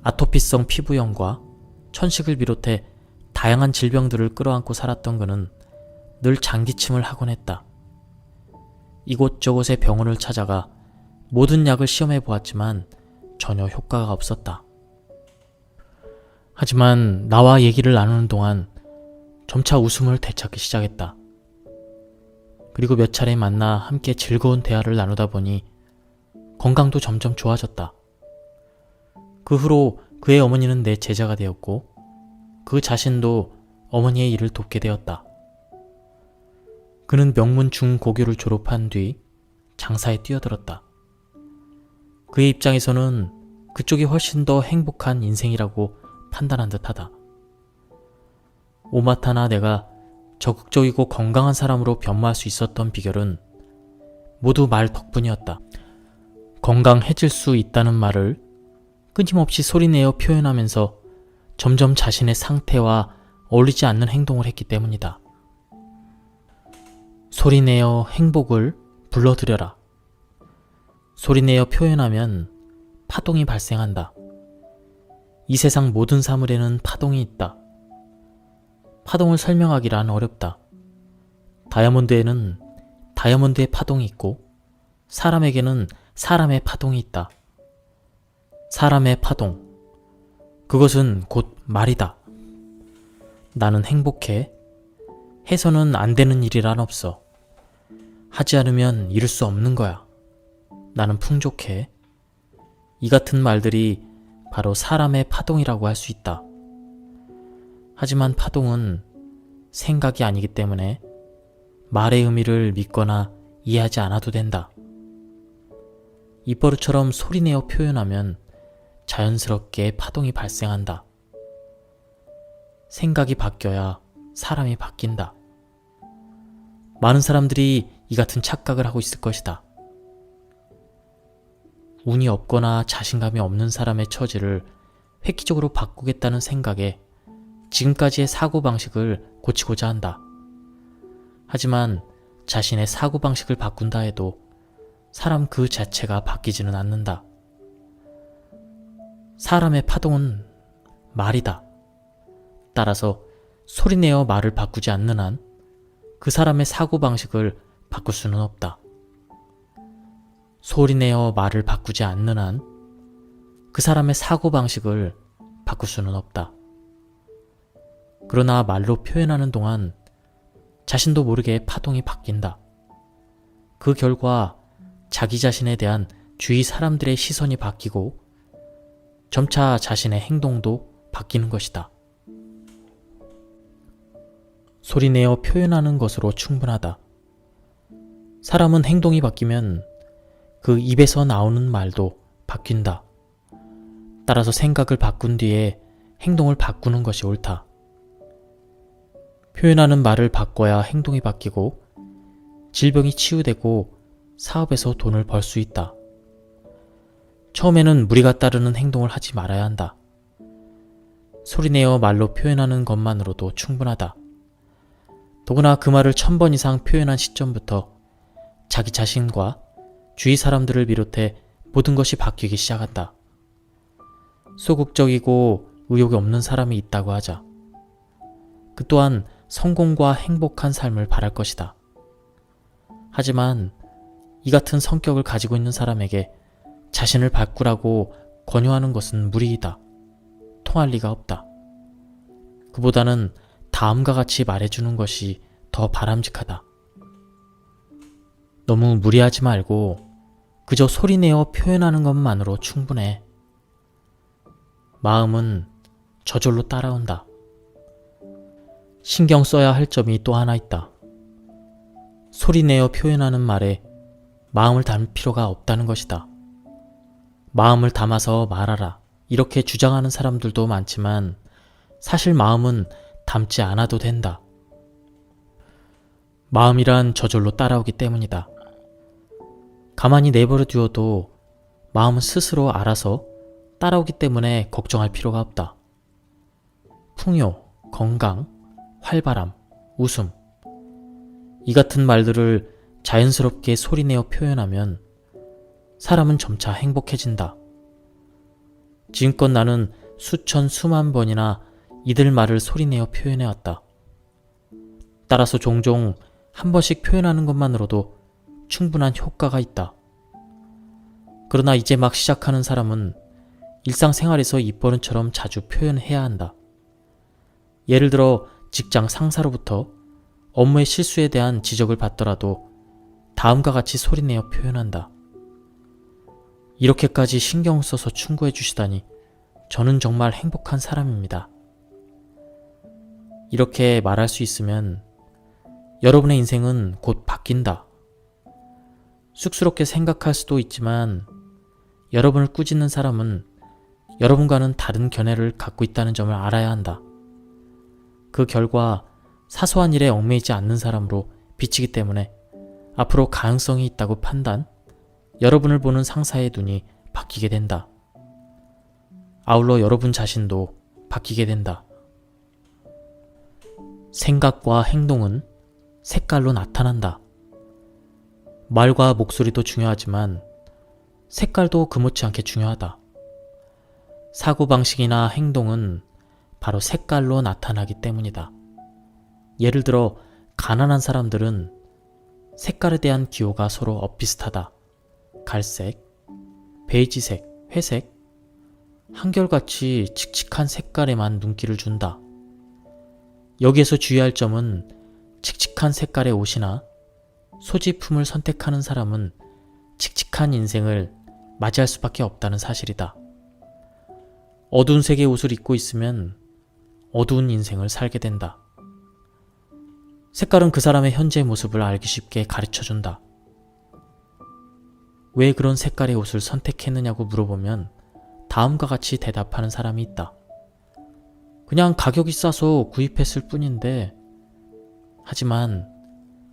아토피성 피부염과 천식을 비롯해 다양한 질병들을 끌어안고 살았던 그는 늘 장기침을 하곤 했다. 이곳저곳의 병원을 찾아가 모든 약을 시험해 보았지만 전혀 효과가 없었다. 하지만 나와 얘기를 나누는 동안 점차 웃음을 되찾기 시작했다. 그리고 몇 차례 만나 함께 즐거운 대화를 나누다 보니 건강도 점점 좋아졌다. 그 후로 그의 어머니는 내 제자가 되었고 그 자신도 어머니의 일을 돕게 되었다. 그는 명문 중고교를 졸업한 뒤 장사에 뛰어들었다. 그의 입장에서는 그쪽이 훨씬 더 행복한 인생이라고 판단한 듯하다. 오마타나 내가 적극적이고 건강한 사람으로 변모할 수 있었던 비결은 모두 말 덕분이었다. 건강해질 수 있다는 말을 끊임없이 소리내어 표현하면서 점점 자신의 상태와 어울리지 않는 행동을 했기 때문이다. 소리내어 행복을 불러들여라. 소리내어 표현하면 파동이 발생한다. 이 세상 모든 사물에는 파동이 있다. 파동을 설명하기란 어렵다. 다이아몬드에는 다이아몬드의 파동이 있고 사람에게는 사람의 파동이 있다. 사람의 파동, 그것은 곧 말이다. 나는 행복해. 해서는 안 되는 일이란 없어. 하지 않으면 이룰 수 없는 거야. 나는 풍족해. 이 같은 말들이 바로 사람의 파동이라고 할 수 있다. 하지만 파동은 생각이 아니기 때문에 말의 의미를 믿거나 이해하지 않아도 된다. 입버릇처럼 소리내어 표현하면 자연스럽게 파동이 발생한다. 생각이 바뀌어야 사람이 바뀐다. 많은 사람들이 이 같은 착각을 하고 있을 것이다. 운이 없거나 자신감이 없는 사람의 처지를 획기적으로 바꾸겠다는 생각에 지금까지의 사고방식을 고치고자 한다. 하지만 자신의 사고방식을 바꾼다 해도 사람 그 자체가 바뀌지는 않는다. 사람의 파동은 말이다. 따라서 소리내어 말을 바꾸지 않는 한 그 사람의 사고방식을 바꿀 수는 없다. 소리내어 말을 바꾸지 않는 한 그 사람의 사고방식을 바꿀 수는 없다. 그러나 말로 표현하는 동안 자신도 모르게 파동이 바뀐다. 그 결과 자기 자신에 대한 주위 사람들의 시선이 바뀌고 점차 자신의 행동도 바뀌는 것이다. 소리내어 표현하는 것으로 충분하다. 사람은 행동이 바뀌면 그 입에서 나오는 말도 바뀐다. 따라서 생각을 바꾼 뒤에 행동을 바꾸는 것이 옳다. 표현하는 말을 바꿔야 행동이 바뀌고 질병이 치유되고 사업에서 돈을 벌 수 있다. 처음에는 무리가 따르는 행동을 하지 말아야 한다. 소리내어 말로 표현하는 것만으로도 충분하다. 더구나 그 말을 1000번 이상 표현한 시점부터 자기 자신과 주위 사람들을 비롯해 모든 것이 바뀌기 시작한다. 소극적이고 의욕이 없는 사람이 있다고 하자. 그 또한 성공과 행복한 삶을 바랄 것이다. 하지만 이 같은 성격을 가지고 있는 사람에게 자신을 바꾸라고 권유하는 것은 무리이다. 통할 리가 없다. 그보다는 다음과 같이 말해주는 것이 더 바람직하다. 너무 무리하지 말고 그저 소리내어 표현하는 것만으로 충분해. 마음은 저절로 따라온다. 신경 써야 할 점이 또 하나 있다. 소리내어 표현하는 말에 마음을 담을 필요가 없다는 것이다. 마음을 담아서 말하라 이렇게 주장하는 사람들도 많지만 사실 마음은 담지 않아도 된다. 마음이란 저절로 따라오기 때문이다. 가만히 내버려 두어도 마음은 스스로 알아서 따라오기 때문에 걱정할 필요가 없다. 풍요, 건강, 활발함, 웃음 이 같은 말들을 자연스럽게 소리내어 표현하면 사람은 점차 행복해진다. 지금껏 나는 수천 수만 번이나 이들 말을 소리내어 표현해왔다. 따라서 종종 한 번씩 표현하는 것만으로도 충분한 효과가 있다. 그러나 이제 막 시작하는 사람은 일상생활에서 입버릇처럼 자주 표현해야 한다. 예를 들어 직장 상사로부터 업무의 실수에 대한 지적을 받더라도 다음과 같이 소리내어 표현한다. 이렇게까지 신경 써서 충고해 주시다니 저는 정말 행복한 사람입니다. 이렇게 말할 수 있으면 여러분의 인생은 곧 바뀐다. 쑥스럽게 생각할 수도 있지만 여러분을 꾸짖는 사람은 여러분과는 다른 견해를 갖고 있다는 점을 알아야 한다. 그 결과 사소한 일에 얽매이지 않는 사람으로 비치기 때문에 앞으로 가능성이 있다고 판단, 여러분을 보는 상사의 눈이 바뀌게 된다. 아울러 여러분 자신도 바뀌게 된다. 생각과 행동은 색깔로 나타난다. 말과 목소리도 중요하지만 색깔도 그렇지 않게 중요하다. 사고방식이나 행동은 바로 색깔로 나타나기 때문이다. 예를 들어 가난한 사람들은 색깔에 대한 기호가 서로 엇비슷하다. 갈색, 베이지색, 회색, 한결같이 칙칙한 색깔에만 눈길을 준다. 여기에서 주의할 점은 칙칙한 색깔의 옷이나 소지품을 선택하는 사람은 칙칙한 인생을 맞이할 수밖에 없다는 사실이다. 어두운 색의 옷을 입고 있으면 어두운 인생을 살게 된다. 색깔은 그 사람의 현재 모습을 알기 쉽게 가르쳐준다. 왜 그런 색깔의 옷을 선택했느냐고 물어보면 다음과 같이 대답하는 사람이 있다. 그냥 가격이 싸서 구입했을 뿐인데, 하지만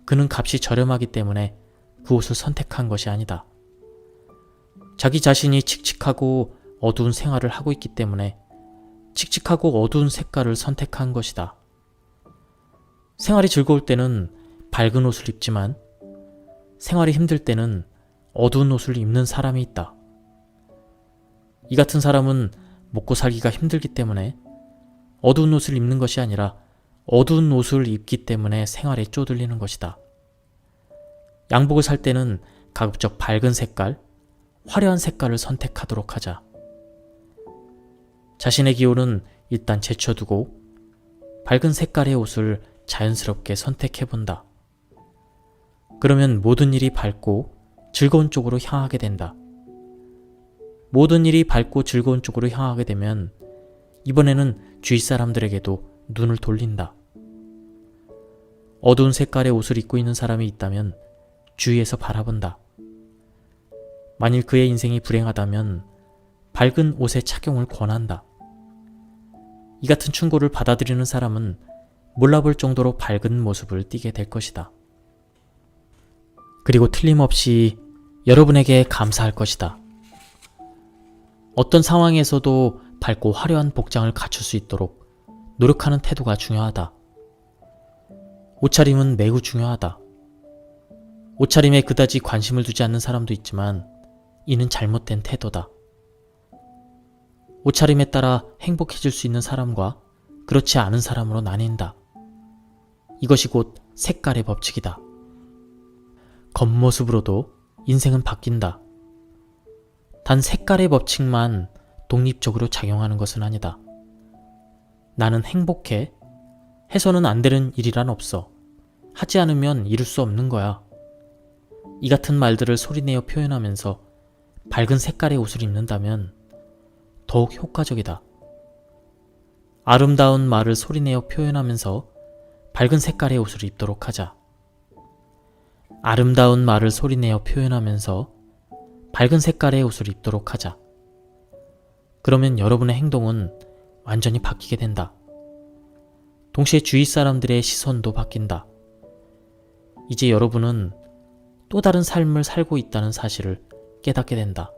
그는 값이 저렴하기 때문에 그 옷을 선택한 것이 아니다. 자기 자신이 칙칙하고 어두운 생활을 하고 있기 때문에 칙칙하고 어두운 색깔을 선택한 것이다. 생활이 즐거울 때는 밝은 옷을 입지만 생활이 힘들 때는 어두운 옷을 입는 사람이 있다. 이 같은 사람은 먹고 살기가 힘들기 때문에 어두운 옷을 입는 것이 아니라 어두운 옷을 입기 때문에 생활에 쪼들리는 것이다. 양복을 살 때는 가급적 밝은 색깔, 화려한 색깔을 선택하도록 하자. 자신의 기호는 일단 제쳐두고 밝은 색깔의 옷을 자연스럽게 선택해본다. 그러면 모든 일이 밝고 즐거운 쪽으로 향하게 된다. 모든 일이 밝고 즐거운 쪽으로 향하게 되면 이번에는 주위 사람들에게도 눈을 돌린다. 어두운 색깔의 옷을 입고 있는 사람이 있다면 주위에서 바라본다. 만일 그의 인생이 불행하다면 밝은 옷의 착용을 권한다. 이 같은 충고를 받아들이는 사람은 몰라볼 정도로 밝은 모습을 띠게 될 것이다. 그리고 틀림없이 여러분에게 감사할 것이다. 어떤 상황에서도 밝고 화려한 복장을 갖출 수 있도록 노력하는 태도가 중요하다. 옷차림은 매우 중요하다. 옷차림에 그다지 관심을 두지 않는 사람도 있지만 이는 잘못된 태도다. 옷차림에 따라 행복해질 수 있는 사람과 그렇지 않은 사람으로 나뉜다. 이것이 곧 색깔의 법칙이다. 겉모습으로도 인생은 바뀐다. 단 색깔의 법칙만 독립적으로 작용하는 것은 아니다. 나는 행복해. 해서는 안 되는 일이란 없어. 하지 않으면 이룰 수 없는 거야. 이 같은 말들을 소리내어 표현하면서 밝은 색깔의 옷을 입는다면 더욱 효과적이다. 아름다운 말을 소리내어 표현하면서 밝은 색깔의 옷을 입도록 하자. 아름다운 말을 소리내어 표현하면서 밝은 색깔의 옷을 입도록 하자. 그러면 여러분의 행동은 완전히 바뀌게 된다. 동시에 주위 사람들의 시선도 바뀐다. 이제 여러분은 또 다른 삶을 살고 있다는 사실을 깨닫게 된다.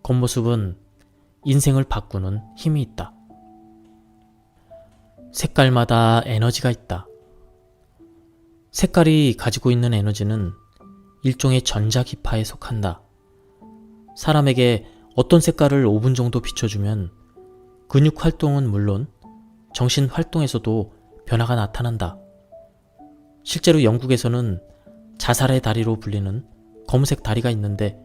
겉모습은 인생을 바꾸는 힘이 있다. 색깔마다 에너지가 있다. 색깔이 가지고 있는 에너지는 일종의 전자기파에 속한다. 사람에게 어떤 색깔을 5분 정도 비춰주면 근육 활동은 물론 정신 활동에서도 변화가 나타난다. 실제로 영국에서는 자살의 다리로 불리는 검은색 다리가 있는데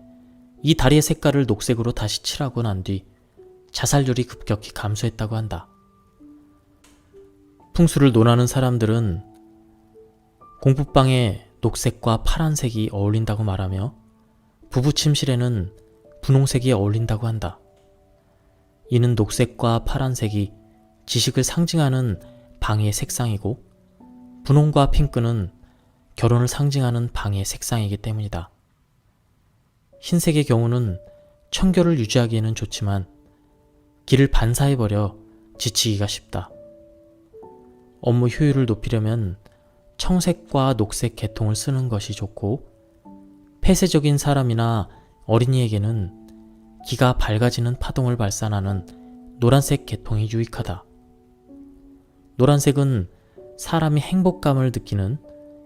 이 다리의 색깔을 녹색으로 다시 칠하고 난 뒤 자살률이 급격히 감소했다고 한다. 풍수를 논하는 사람들은 공부방에 녹색과 파란색이 어울린다고 말하며 부부 침실에는 분홍색이 어울린다고 한다. 이는 녹색과 파란색이 지식을 상징하는 방의 색상이고 분홍과 핑크는 결혼을 상징하는 방의 색상이기 때문이다. 흰색의 경우는 청결을 유지하기에는 좋지만 길을 반사해버려 지치기가 쉽다. 업무 효율을 높이려면 청색과 녹색 계통을 쓰는 것이 좋고 폐쇄적인 사람이나 어린이에게는 기가 밝아지는 파동을 발산하는 노란색 계통이 유익하다. 노란색은 사람이 행복감을 느끼는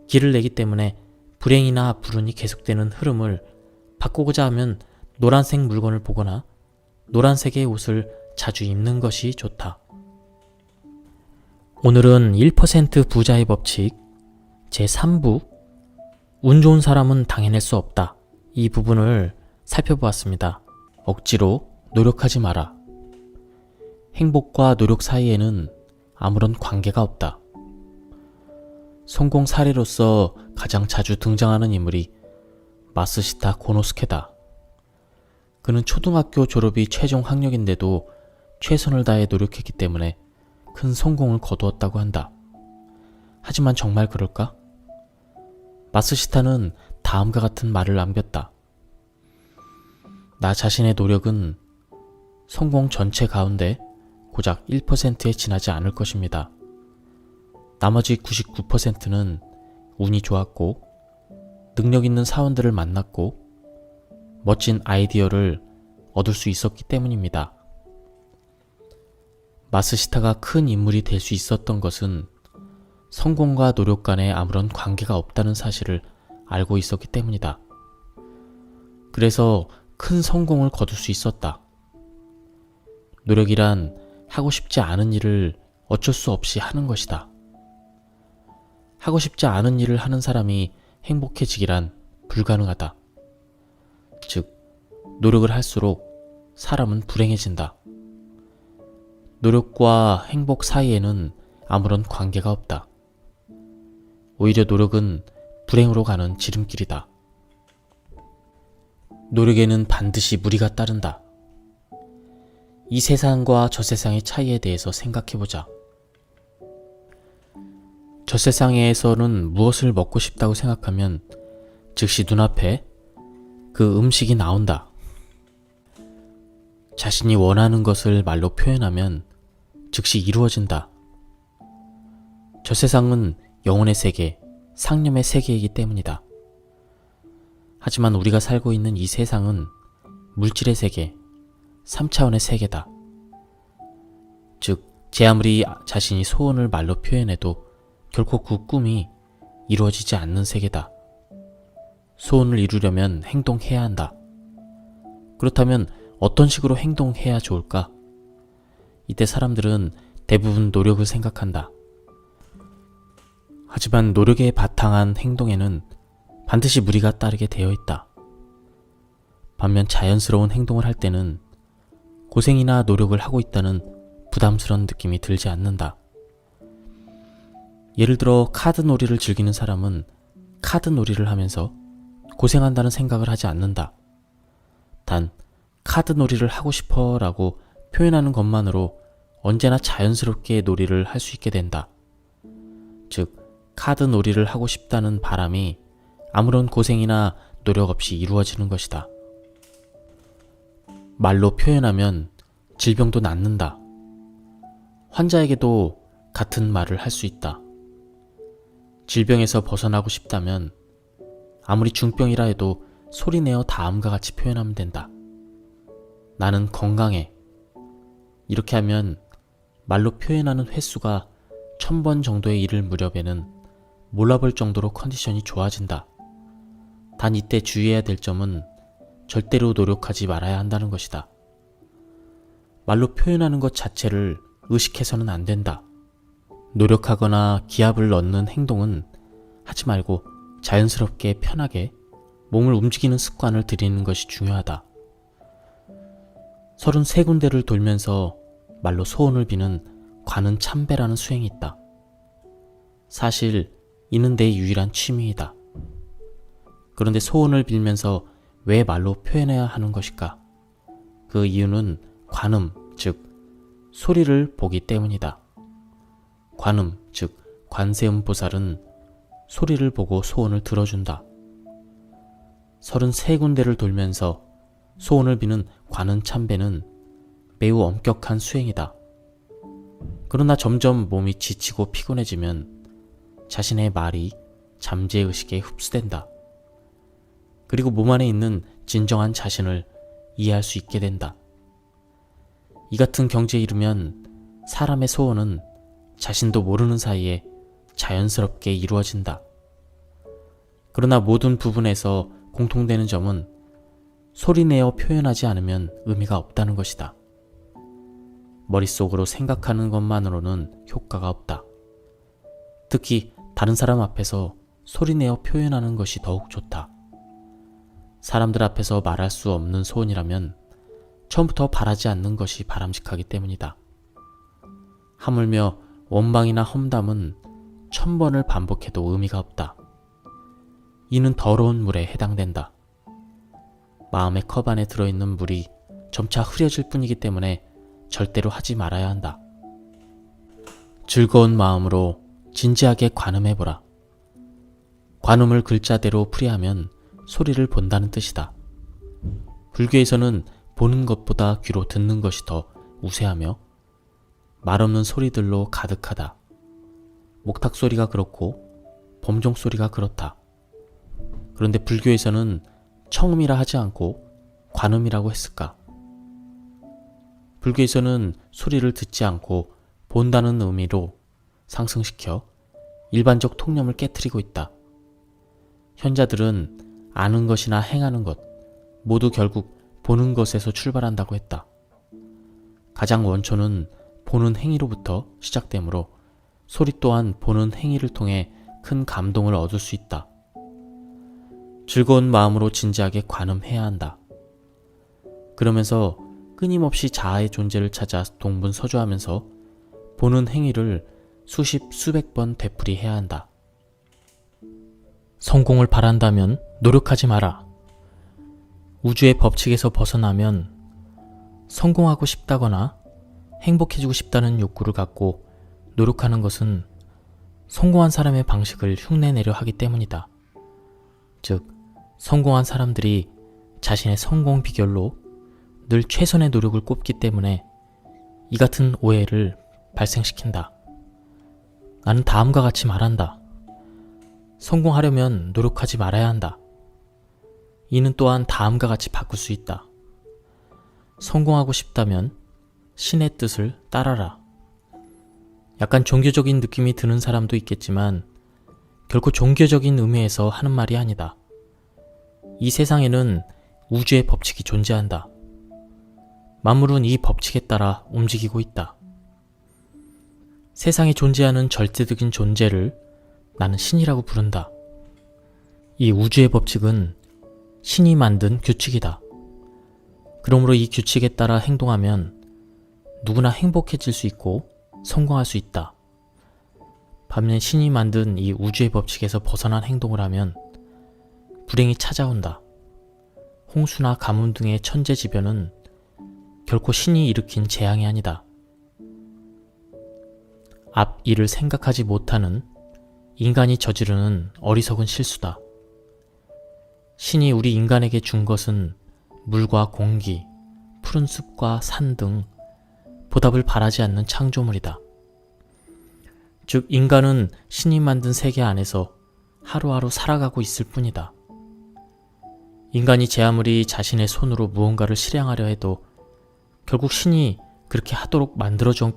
길을 내기 때문에 불행이나 불운이 계속되는 흐름을 바꾸고자 하면 노란색 물건을 보거나 노란색의 옷을 자주 입는 것이 좋다. 오늘은 1% 부자의 법칙 제3부 운 좋은 사람은 당해낼 수 없다. 이 부분을 살펴보았습니다. 억지로 노력하지 마라. 행복과 노력 사이에는 아무런 관계가 없다. 성공 사례로서 가장 자주 등장하는 인물이 마쓰시타 고노스케다. 그는 초등학교 졸업이 최종 학력인데도 최선을 다해 노력했기 때문에 큰 성공을 거두었다고 한다. 하지만 정말 그럴까? 마쓰시타는 다음과 같은 말을 남겼다. 나 자신의 노력은 성공 전체 가운데 고작 1%에 지나지 않을 것입니다. 나머지 99%는 운이 좋았고 능력 있는 사원들을 만났고 멋진 아이디어를 얻을 수 있었기 때문입니다. 마쓰시타가 큰 인물이 될 수 있었던 것은 성공과 노력 간에 아무런 관계가 없다는 사실을 알고 있었기 때문이다. 그래서 큰 성공을 거둘 수 있었다. 노력이란 하고 싶지 않은 일을 어쩔 수 없이 하는 것이다. 하고 싶지 않은 일을 하는 사람이 행복해지기란 불가능하다. 즉, 노력을 할수록 사람은 불행해진다. 노력과 행복 사이에는 아무런 관계가 없다. 오히려 노력은 불행으로 가는 지름길이다. 노력에는 반드시 무리가 따른다. 이 세상과 저 세상의 차이에 대해서 생각해보자. 저 세상에서는 무엇을 먹고 싶다고 생각하면 즉시 눈앞에 그 음식이 나온다. 자신이 원하는 것을 말로 표현하면 즉시 이루어진다. 저 세상은 영혼의 세계, 상념의 세계이기 때문이다. 하지만 우리가 살고 있는 이 세상은 물질의 세계, 3차원의 세계다. 즉, 제 아무리 자신이 소원을 말로 표현해도 결코 그 꿈이 이루어지지 않는 세계다. 소원을 이루려면 행동해야 한다. 그렇다면 어떤 식으로 행동해야 좋을까? 이때 사람들은 대부분 노력을 생각한다. 하지만 노력에 바탕한 행동에는 반드시 무리가 따르게 되어 있다. 반면 자연스러운 행동을 할 때는 고생이나 노력을 하고 있다는 부담스러운 느낌이 들지 않는다. 예를 들어 카드 놀이를 즐기는 사람은 카드 놀이를 하면서 고생한다는 생각을 하지 않는다. 단 카드 놀이를 하고 싶어 라고 표현하는 것만으로 언제나 자연스럽게 놀이를 할 수 있게 된다. 즉, 카드 놀이를 하고 싶다는 바람이 아무런 고생이나 노력 없이 이루어지는 것이다. 말로 표현하면 질병도 낫는다. 환자에게도 같은 말을 할 수 있다. 질병에서 벗어나고 싶다면 아무리 중병이라 해도 소리내어 다음과 같이 표현하면 된다. 나는 건강해. 이렇게 하면 말로 표현하는 횟수가 1000번 정도에 이를 무렵에는 몰라볼 정도로 컨디션이 좋아진다. 단 이때 주의해야 될 점은 절대로 노력하지 말아야 한다는 것이다. 말로 표현하는 것 자체를 의식해서는 안 된다. 노력하거나 기합을 넣는 행동은 하지 말고 자연스럽게 편하게 몸을 움직이는 습관을 들이는 것이 중요하다. 33군데를 돌면서 말로 소원을 비는 관은 참배라는 수행이 있다. 사실 이는 내 유일한 취미이다. 그런데 소원을 빌면서 왜 말로 표현해야 하는 것일까? 그 이유는 관음, 즉 소리를 보기 때문이다. 관음, 즉 관세음보살은 소리를 보고 소원을 들어준다. 33군데를 돌면서 소원을 비는 관은 참배는 매우 엄격한 수행이다. 그러나 점점 몸이 지치고 피곤해지면 자신의 말이 잠재의식에 흡수된다. 그리고 몸 안에 있는 진정한 자신을 이해할 수 있게 된다. 이 같은 경지에 이르면 사람의 소원은 자신도 모르는 사이에 자연스럽게 이루어진다. 그러나 모든 부분에서 공통되는 점은 소리내어 표현하지 않으면 의미가 없다는 것이다. 머릿속으로 생각하는 것만으로는 효과가 없다. 특히 다른 사람 앞에서 소리내어 표현하는 것이 더욱 좋다. 사람들 앞에서 말할 수 없는 소원이라면 처음부터 바라지 않는 것이 바람직하기 때문이다. 하물며 원망이나 험담은 1000번을 반복해도 의미가 없다. 이는 더러운 물에 해당된다. 마음의 컵 안에 들어있는 물이 점차 흐려질 뿐이기 때문에 절대로 하지 말아야 한다. 즐거운 마음으로 진지하게 관음해보라. 관음을 글자대로 풀이하면 소리를 본다는 뜻이다. 불교에서는 보는 것보다 귀로 듣는 것이 더 우세하며 말없는 소리들로 가득하다. 목탁 소리가 그렇고 범종 소리가 그렇다. 그런데 불교에서는 청음이라 하지 않고 관음이라고 했을까? 불교에서는 소리를 듣지 않고 본다는 의미로 상승시켜 일반적 통념을 깨트리고 있다. 현자들은 아는 것이나 행하는 것 모두 결국 보는 것에서 출발한다고 했다. 가장 원초는 보는 행위로부터 시작되므로 소리 또한 보는 행위를 통해 큰 감동을 얻을 수 있다. 즐거운 마음으로 진지하게 관음해야 한다. 그러면서 끊임없이 자아의 존재를 찾아 동분서주하면서 보는 행위를 수십 수백 번 되풀이해야 한다. 성공을 바란다면 노력하지 마라. 우주의 법칙에서 벗어나면 성공하고 싶다거나 행복해지고 싶다는 욕구를 갖고 노력하는 것은 성공한 사람의 방식을 흉내내려 하기 때문이다. 즉, 성공한 사람들이 자신의 성공 비결로 늘 최선의 노력을 꼽기 때문에 이 같은 오해를 발생시킨다. 나는 다음과 같이 말한다. 성공하려면 노력하지 말아야 한다. 이는 또한 다음과 같이 바꿀 수 있다. 성공하고 싶다면 신의 뜻을 따라라. 약간 종교적인 느낌이 드는 사람도 있겠지만 결코 종교적인 의미에서 하는 말이 아니다. 이 세상에는 우주의 법칙이 존재한다. 만물은 이 법칙에 따라 움직이고 있다. 세상에 존재하는 절대적인 존재를 나는 신이라고 부른다. 이 우주의 법칙은 신이 만든 규칙이다. 그러므로 이 규칙에 따라 행동하면 누구나 행복해질 수 있고 성공할 수 있다. 반면 신이 만든 이 우주의 법칙에서 벗어난 행동을 하면 불행이 찾아온다. 홍수나 가뭄 등의 천재지변은 결코 신이 일으킨 재앙이 아니다. 앞 일을 생각하지 못하는 인간이 저지르는 어리석은 실수다. 신이 우리 인간에게 준 것은 물과 공기, 푸른 숲과 산 등 보답을 바라지 않는 창조물이다. 즉, 인간은 신이 만든 세계 안에서 하루하루 살아가고 있을 뿐이다. 인간이 제 아무리 자신의 손으로 무언가를 실행하려 해도 결국 신이 그렇게 하도록 만들어준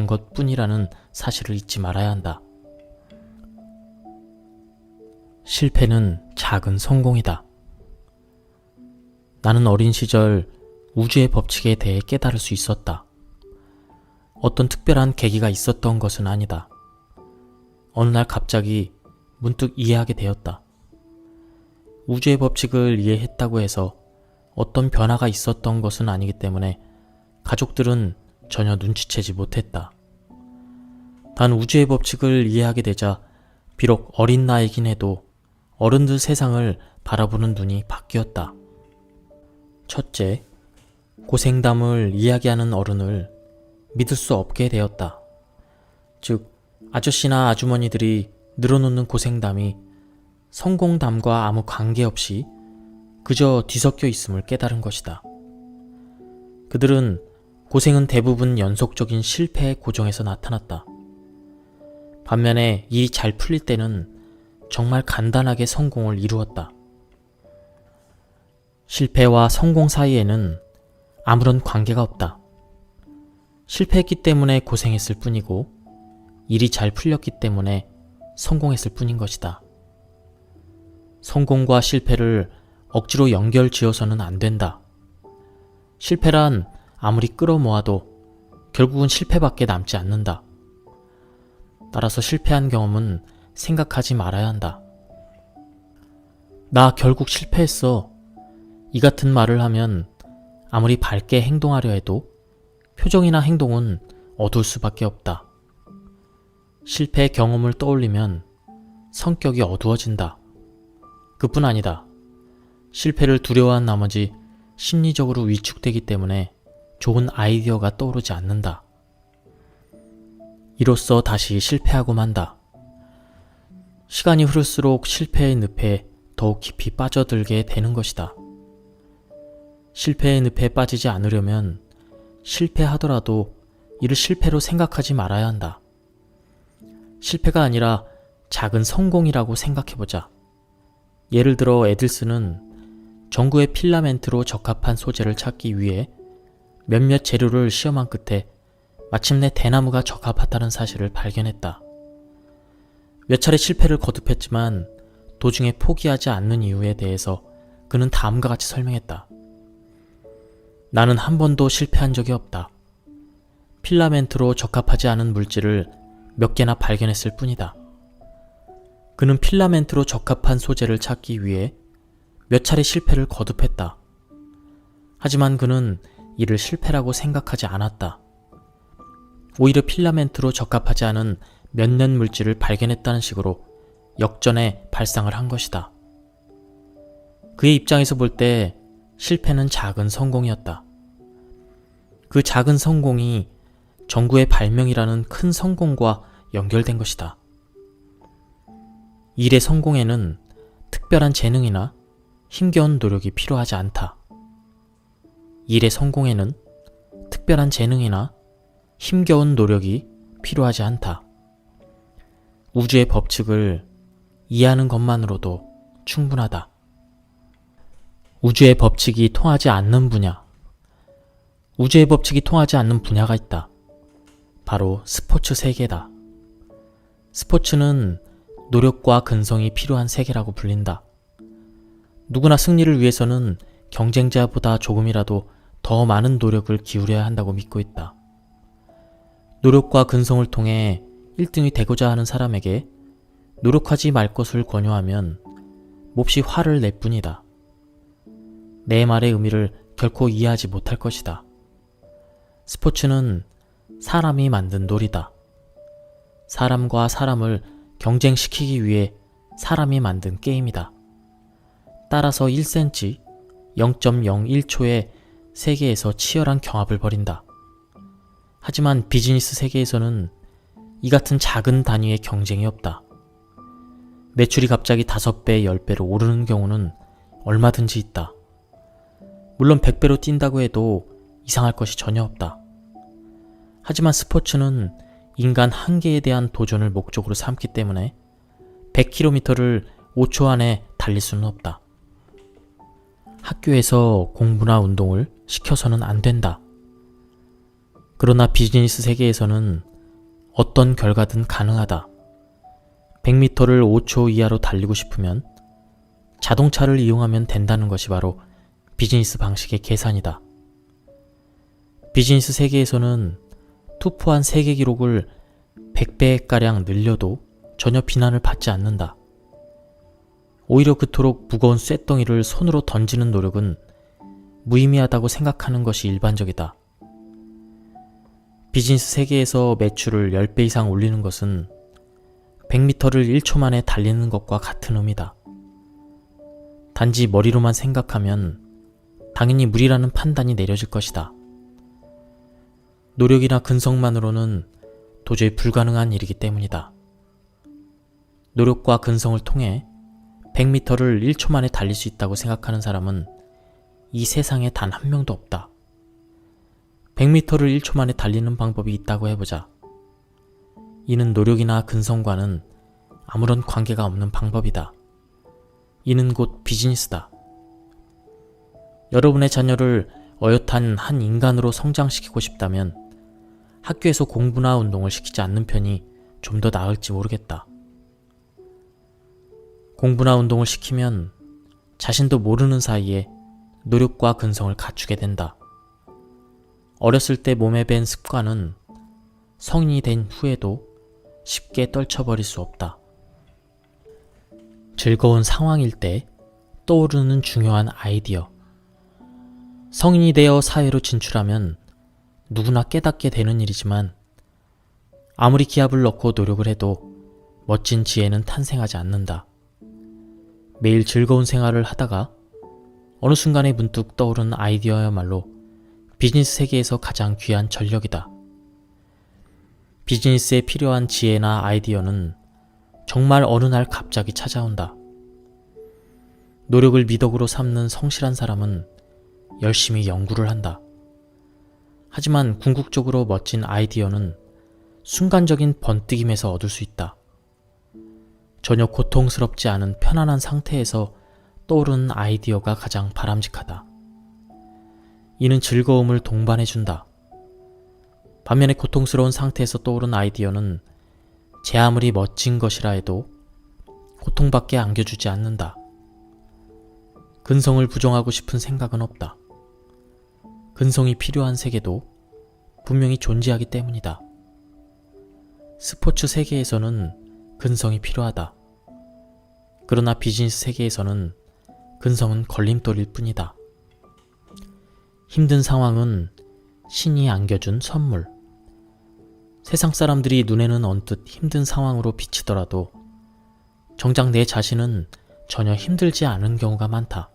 것 뿐이라는 사실을 잊지 말아야 한다. 실패는 작은 성공이다. 나는 어린 시절 우주의 법칙에 대해 깨달을 수 있었다. 어떤 특별한 계기가 있었던 것은 아니다. 어느 날 갑자기 문득 이해하게 되었다. 우주의 법칙을 이해했다고 해서 어떤 변화가 있었던 것은 아니기 때문에 가족들은 전혀 눈치채지 못했다. 단 우주의 법칙을 이해하게 되자 비록 어린 나이긴 해도 어른들 세상을 바라보는 눈이 바뀌었다. 첫째, 고생담을 이야기하는 어른을 믿을 수 없게 되었다. 즉, 아저씨나 아주머니들이 늘어놓는 고생담이 성공담과 아무 관계없이 그저 뒤섞여 있음을 깨달은 것이다. 그들은 고생은 대부분 연속적인 실패의 고정에서 나타났다. 반면에 일이 잘 풀릴 때는 정말 간단하게 성공을 이루었다. 실패와 성공 사이에는 아무런 관계가 없다. 실패했기 때문에 고생했을 뿐이고 일이 잘 풀렸기 때문에 성공했을 뿐인 것이다. 성공과 실패를 억지로 연결 지어서는 안 된다. 실패란 아무리 끌어모아도 결국은 실패밖에 남지 않는다. 따라서 실패한 경험은 생각하지 말아야 한다. 나 결국 실패했어. 이 같은 말을 하면 아무리 밝게 행동하려 해도 표정이나 행동은 어두울 수밖에 없다. 실패의 경험을 떠올리면 성격이 어두워진다. 그뿐 아니다. 실패를 두려워한 나머지 심리적으로 위축되기 때문에 좋은 아이디어가 떠오르지 않는다. 이로써 다시 실패하고 만다. 시간이 흐를수록 실패의 늪에 더욱 깊이 빠져들게 되는 것이다. 실패의 늪에 빠지지 않으려면 실패하더라도 이를 실패로 생각하지 말아야 한다. 실패가 아니라 작은 성공이라고 생각해보자. 예를 들어 에딜슨은 전구의 필라멘트로 적합한 소재를 찾기 위해 몇몇 재료를 시험한 끝에 마침내 대나무가 적합하다는 사실을 발견했다. 몇 차례 실패를 거듭했지만 도중에 포기하지 않는 이유에 대해서 그는 다음과 같이 설명했다. 나는 한 번도 실패한 적이 없다. 필라멘트로 적합하지 않은 물질을 몇 개나 발견했을 뿐이다. 그는 필라멘트로 적합한 소재를 찾기 위해 몇 차례 실패를 거듭했다. 하지만 그는 이를 실패라고 생각하지 않았다. 오히려 필라멘트로 적합하지 않은 몇몇 물질을 발견했다는 식으로 역전의 발상을 한 것이다. 그의 입장에서 볼 때 실패는 작은 성공이었다. 그 작은 성공이 전구의 발명이라는 큰 성공과 연결된 것이다. 일의 성공에는 특별한 재능이나 힘겨운 노력이 필요하지 않다. 일의 성공에는 특별한 재능이나 힘겨운 노력이 필요하지 않다. 우주의 법칙을 이해하는 것만으로도 충분하다. 우주의 법칙이 통하지 않는 분야. 우주의 법칙이 통하지 않는 분야가 있다. 바로 스포츠 세계다. 스포츠는 노력과 근성이 필요한 세계라고 불린다. 누구나 승리를 위해서는 경쟁자보다 조금이라도 더 많은 노력을 기울여야 한다고 믿고 있다. 노력과 근성을 통해 1등이 되고자 하는 사람에게 노력하지 말 것을 권유하면 몹시 화를 낼 뿐이다. 내 말의 의미를 결코 이해하지 못할 것이다. 스포츠는 사람이 만든 놀이다. 사람과 사람을 경쟁시키기 위해 사람이 만든 게임이다. 따라서 1cm, 0.01초의 세계에서 치열한 경합을 벌인다. 하지만 비즈니스 세계에서는 이 같은 작은 단위의 경쟁이 없다. 매출이 갑자기 5배, 10배로 오르는 경우는 얼마든지 있다. 물론 100배로 뛴다고 해도 이상할 것이 전혀 없다. 하지만 스포츠는 인간 한계에 대한 도전을 목적으로 삼기 때문에 100km를 5초 안에 달릴 수는 없다. 학교에서 공부나 운동을 시켜서는 안 된다. 그러나 비즈니스 세계에서는 어떤 결과든 가능하다. 100m를 5초 이하로 달리고 싶으면 자동차를 이용하면 된다는 것이 바로 비즈니스 방식의 계산이다. 비즈니스 세계에서는 투포한 세계 기록을 100배가량 늘려도 전혀 비난을 받지 않는다. 오히려 그토록 무거운 쇳덩이를 손으로 던지는 노력은 무의미하다고 생각하는 것이 일반적이다. 비즈니스 세계에서 매출을 10배 이상 올리는 것은 100m를 1초 만에 달리는 것과 같은 의미다. 단지 머리로만 생각하면 당연히 무리라는 판단이 내려질 것이다. 노력이나 근성만으로는 도저히 불가능한 일이기 때문이다. 노력과 근성을 통해 100m를 1초 만에 달릴 수 있다고 생각하는 사람은 이 세상에 단 한 명도 없다. 100m를 1초 만에 달리는 방법이 있다고 해보자. 이는 노력이나 근성과는 아무런 관계가 없는 방법이다. 이는 곧 비즈니스다. 여러분의 자녀를 어엿한 한 인간으로 성장시키고 싶다면 학교에서 공부나 운동을 시키지 않는 편이 좀 더 나을지 모르겠다. 공부나 운동을 시키면 자신도 모르는 사이에 노력과 근성을 갖추게 된다. 어렸을 때 몸에 밴 습관은 성인이 된 후에도 쉽게 떨쳐버릴 수 없다. 즐거운 상황일 때 떠오르는 중요한 아이디어. 성인이 되어 사회로 진출하면 누구나 깨닫게 되는 일이지만 아무리 기합을 넣고 노력을 해도 멋진 지혜는 탄생하지 않는다. 매일 즐거운 생활을 하다가 어느 순간에 문득 떠오른 아이디어야말로 비즈니스 세계에서 가장 귀한 전력이다. 비즈니스에 필요한 지혜나 아이디어는 정말 어느 날 갑자기 찾아온다. 노력을 미덕으로 삼는 성실한 사람은 열심히 연구를 한다. 하지만 궁극적으로 멋진 아이디어는 순간적인 번뜩임에서 얻을 수 있다. 전혀 고통스럽지 않은 편안한 상태에서 떠오르는 아이디어가 가장 바람직하다. 이는 즐거움을 동반해준다. 반면에 고통스러운 상태에서 떠오른 아이디어는 제 아무리 멋진 것이라 해도 고통밖에 안겨주지 않는다. 근성을 부정하고 싶은 생각은 없다. 근성이 필요한 세계도 분명히 존재하기 때문이다. 스포츠 세계에서는 근성이 필요하다. 그러나 비즈니스 세계에서는 근성은 걸림돌일 뿐이다. 힘든 상황은 신이 안겨준 선물. 세상 사람들이 눈에는 언뜻 힘든 상황으로 비치더라도 정작 내 자신은 전혀 힘들지 않은 경우가 많다.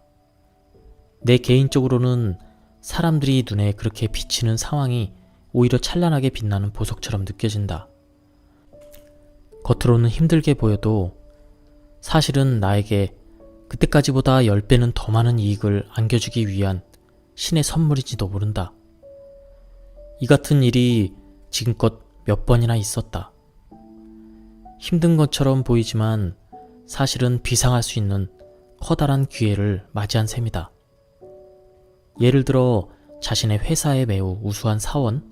내 개인적으로는 사람들이 눈에 그렇게 비치는 상황이 오히려 찬란하게 빛나는 보석처럼 느껴진다. 겉으로는 힘들게 보여도 사실은 나에게 그때까지보다 10배는 더 많은 이익을 안겨주기 위한 신의 선물인지도 모른다. 이 같은 일이 지금껏 몇 번이나 있었다. 힘든 것처럼 보이지만 사실은 비상할 수 있는 커다란 기회를 맞이한 셈이다. 예를 들어 자신의 회사에 매우 우수한 사원,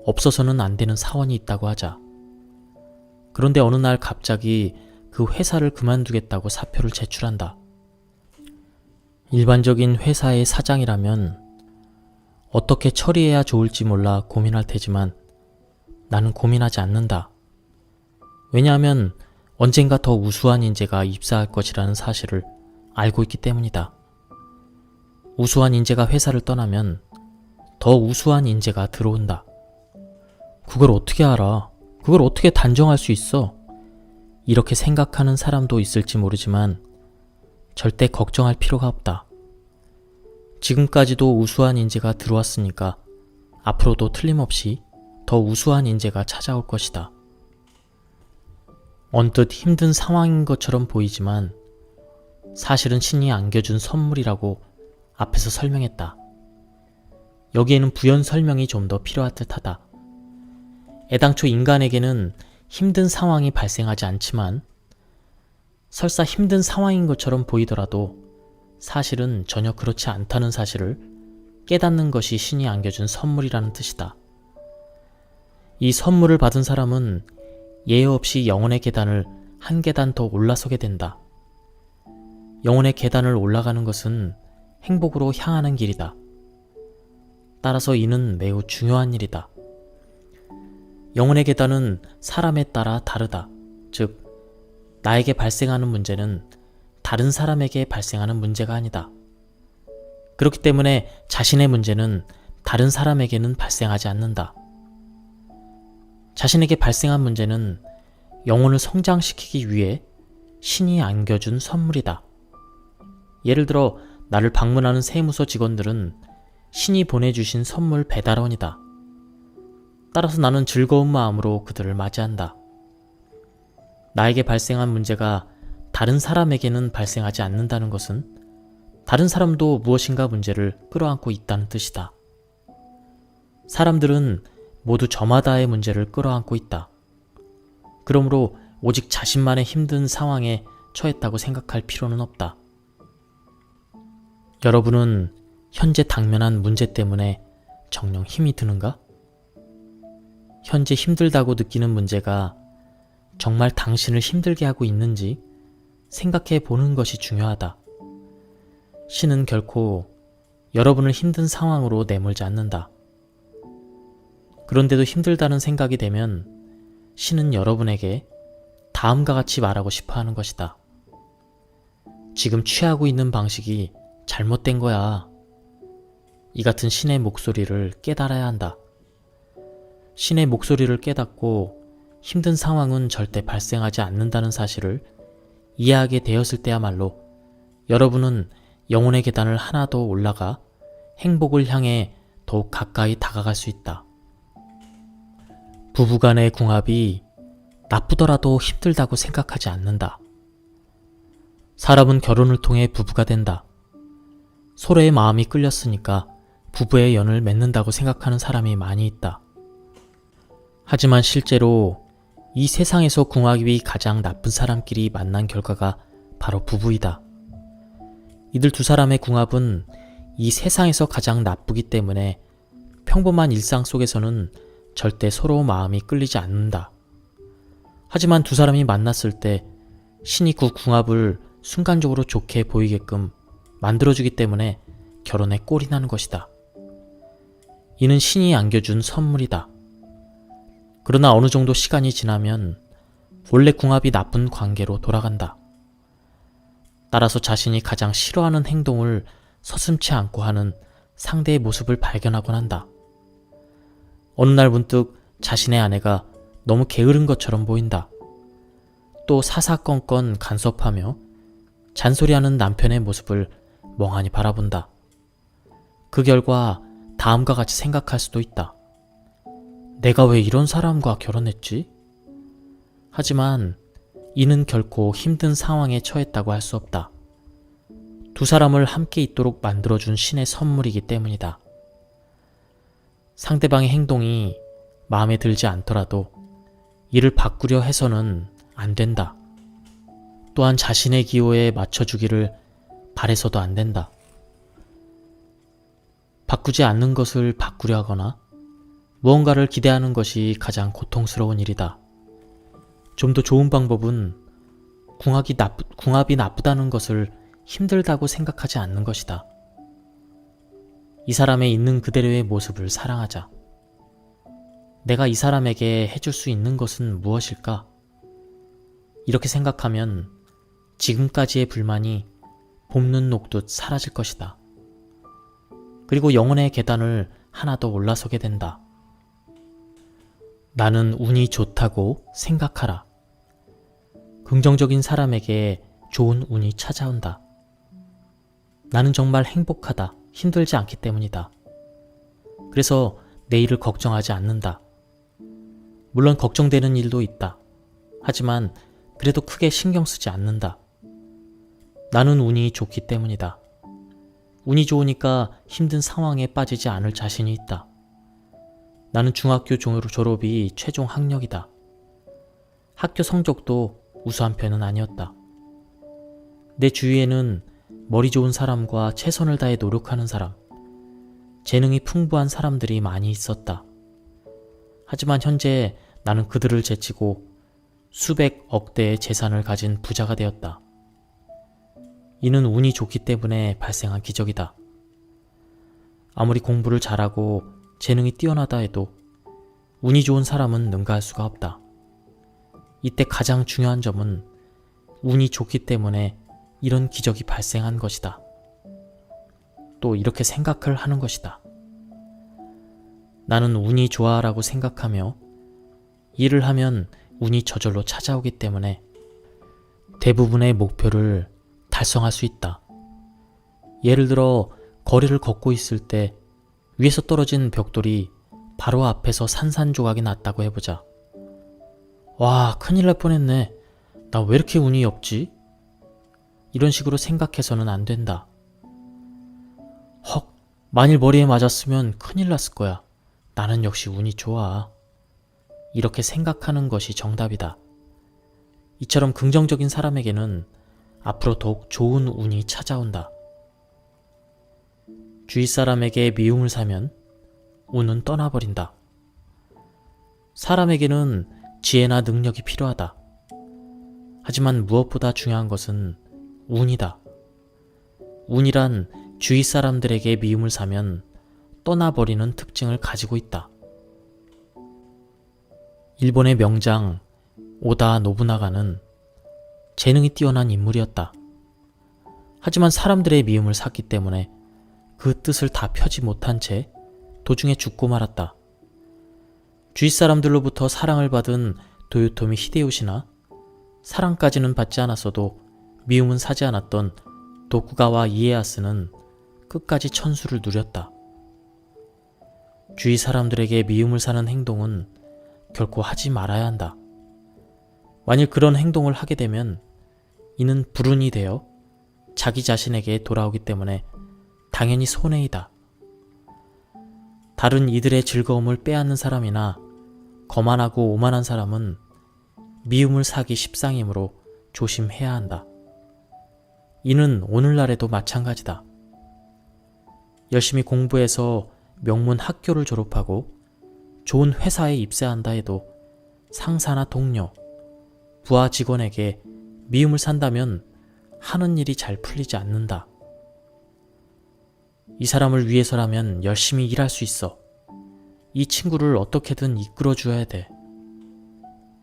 없어서는 안 되는 사원이 있다고 하자. 그런데 어느 날 갑자기 그 회사를 그만두겠다고 사표를 제출한다. 일반적인 회사의 사장이라면 어떻게 처리해야 좋을지 몰라 고민할 테지만 나는 고민하지 않는다. 왜냐하면 언젠가 더 우수한 인재가 입사할 것이라는 사실을 알고 있기 때문이다. 우수한 인재가 회사를 떠나면 더 우수한 인재가 들어온다. 그걸 어떻게 알아? 그걸 어떻게 단정할 수 있어? 이렇게 생각하는 사람도 있을지 모르지만 절대 걱정할 필요가 없다. 지금까지도 우수한 인재가 들어왔으니까 앞으로도 틀림없이 더 우수한 인재가 찾아올 것이다. 언뜻 힘든 상황인 것처럼 보이지만 사실은 신이 안겨준 선물이라고 앞에서 설명했다. 여기에는 부연 설명이 좀 더 필요할 듯하다. 애당초 인간에게는 힘든 상황이 발생하지 않지만 설사 힘든 상황인 것처럼 보이더라도 사실은 전혀 그렇지 않다는 사실을 깨닫는 것이 신이 안겨준 선물이라는 뜻이다. 이 선물을 받은 사람은 예외 없이 영혼의 계단을 한 계단 더 올라서게 된다. 영혼의 계단을 올라가는 것은 행복으로 향하는 길이다. 따라서 이는 매우 중요한 일이다. 영혼의 계단은 사람에 따라 다르다. 즉, 나에게 발생하는 문제는 다른 사람에게 발생하는 문제가 아니다. 그렇기 때문에 자신의 문제는 다른 사람에게는 발생하지 않는다. 자신에게 발생한 문제는 영혼을 성장시키기 위해 신이 안겨준 선물이다. 예를 들어 나를 방문하는 세무서 직원들은 신이 보내주신 선물 배달원이다. 따라서 나는 즐거운 마음으로 그들을 맞이한다. 나에게 발생한 문제가 다른 사람에게는 발생하지 않는다는 것은 다른 사람도 무엇인가 문제를 끌어안고 있다는 뜻이다. 사람들은 모두 저마다의 문제를 끌어안고 있다. 그러므로 오직 자신만의 힘든 상황에 처했다고 생각할 필요는 없다. 여러분은 현재 당면한 문제 때문에 정녕 힘이 드는가? 현재 힘들다고 느끼는 문제가 정말 당신을 힘들게 하고 있는지 생각해 보는 것이 중요하다. 신은 결코 여러분을 힘든 상황으로 내몰지 않는다. 그런데도 힘들다는 생각이 되면 신은 여러분에게 다음과 같이 말하고 싶어 하는 것이다. 지금 취하고 있는 방식이 잘못된 거야. 이 같은 신의 목소리를 깨달아야 한다. 신의 목소리를 깨닫고 힘든 상황은 절대 발생하지 않는다는 사실을 이해하게 되었을 때야말로 여러분은 영혼의 계단을 하나 더 올라가 행복을 향해 더욱 가까이 다가갈 수 있다. 부부간의 궁합이 나쁘더라도 힘들다고 생각하지 않는다. 사람은 결혼을 통해 부부가 된다. 서로의 마음이 끌렸으니까 부부의 연을 맺는다고 생각하는 사람이 많이 있다. 하지만 실제로 이 세상에서 궁합이 가장 나쁜 사람끼리 만난 결과가 바로 부부이다. 이들 두 사람의 궁합은 이 세상에서 가장 나쁘기 때문에 평범한 일상 속에서는 절대 서로 마음이 끌리지 않는다. 하지만 두 사람이 만났을 때 신이 그 궁합을 순간적으로 좋게 보이게끔 만들어주기 때문에 결혼에 꼴이 나는 것이다. 이는 신이 안겨준 선물이다. 그러나 어느 정도 시간이 지나면 원래 궁합이 나쁜 관계로 돌아간다. 따라서 자신이 가장 싫어하는 행동을 서슴지 않고 하는 상대의 모습을 발견하곤 한다. 어느 날 문득 자신의 아내가 너무 게으른 것처럼 보인다. 또 사사건건 간섭하며 잔소리하는 남편의 모습을 멍하니 바라본다. 그 결과 다음과 같이 생각할 수도 있다. 내가 왜 이런 사람과 결혼했지? 하지만 이는 결코 힘든 상황에 처했다고 할 수 없다. 두 사람을 함께 있도록 만들어준 신의 선물이기 때문이다. 상대방의 행동이 마음에 들지 않더라도 이를 바꾸려 해서는 안 된다. 또한 자신의 기호에 맞춰주기를 바래서도 안 된다. 바꾸지 않는 것을 바꾸려 하거나 무언가를 기대하는 것이 가장 고통스러운 일이다. 좀 더 좋은 방법은 궁합이 나쁘다는 것을 힘들다고 생각하지 않는 것이다. 이 사람의 있는 그대로의 모습을 사랑하자. 내가 이 사람에게 해줄 수 있는 것은 무엇일까? 이렇게 생각하면 지금까지의 불만이 봄눈 녹듯 사라질 것이다. 그리고 영혼의 계단을 하나 더 올라서게 된다. 나는 운이 좋다고 생각하라. 긍정적인 사람에게 좋은 운이 찾아온다. 나는 정말 행복하다. 힘들지 않기 때문이다. 그래서 내일을 걱정하지 않는다. 물론 걱정되는 일도 있다. 하지만 그래도 크게 신경 쓰지 않는다. 나는 운이 좋기 때문이다. 운이 좋으니까 힘든 상황에 빠지지 않을 자신이 있다. 나는 중학교 졸업이 최종 학력이다. 학교 성적도 우수한 편은 아니었다. 내 주위에는 머리 좋은 사람과 최선을 다해 노력하는 사람, 재능이 풍부한 사람들이 많이 있었다. 하지만 현재 나는 그들을 제치고 수백 억대의 재산을 가진 부자가 되었다. 이는 운이 좋기 때문에 발생한 기적이다. 아무리 공부를 잘하고 재능이 뛰어나다 해도 운이 좋은 사람은 능가할 수가 없다. 이때 가장 중요한 점은 운이 좋기 때문에 이런 기적이 발생한 것이다. 또 이렇게 생각을 하는 것이다. 나는 운이 좋아라고 생각하며 일을 하면 운이 저절로 찾아오기 때문에 대부분의 목표를 달성할 수 있다. 예를 들어 거리를 걷고 있을 때 위에서 떨어진 벽돌이 바로 앞에서 산산조각이 났다고 해보자. 와, 큰일 날 뻔했네. 나 왜 이렇게 운이 없지? 이런 식으로 생각해서는 안 된다. 헉, 만일 머리에 맞았으면 큰일 났을 거야. 나는 역시 운이 좋아. 이렇게 생각하는 것이 정답이다. 이처럼 긍정적인 사람에게는 앞으로 더욱 좋은 운이 찾아온다. 주위 사람에게 미움을 사면 운은 떠나버린다. 사람에게는 지혜나 능력이 필요하다. 하지만 무엇보다 중요한 것은 운이다. 운이란 주위 사람들에게 미움을 사면 떠나버리는 특징을 가지고 있다. 일본의 명장 오다 노부나가는 재능이 뛰어난 인물이었다. 하지만 사람들의 미움을 샀기 때문에 그 뜻을 다 펴지 못한 채 도중에 죽고 말았다. 주위 사람들로부터 사랑을 받은 도요토미 히데요시나 사랑까지는 받지 않았어도 미움은 사지 않았던 도쿠가와 이에야스는 끝까지 천수를 누렸다. 주위 사람들에게 미움을 사는 행동은 결코 하지 말아야 한다. 만일 그런 행동을 하게 되면 이는 불운이 되어 자기 자신에게 돌아오기 때문에 당연히 손해이다. 다른 이들의 즐거움을 빼앗는 사람이나 거만하고 오만한 사람은 미움을 사기 십상이므로 조심해야 한다. 이는 오늘날에도 마찬가지다. 열심히 공부해서 명문 학교를 졸업하고 좋은 회사에 입사한다 해도 상사나 동료, 부하 직원에게 미움을 산다면 하는 일이 잘 풀리지 않는다. 이 사람을 위해서라면 열심히 일할 수 있어. 이 친구를 어떻게든 이끌어 주어야 돼.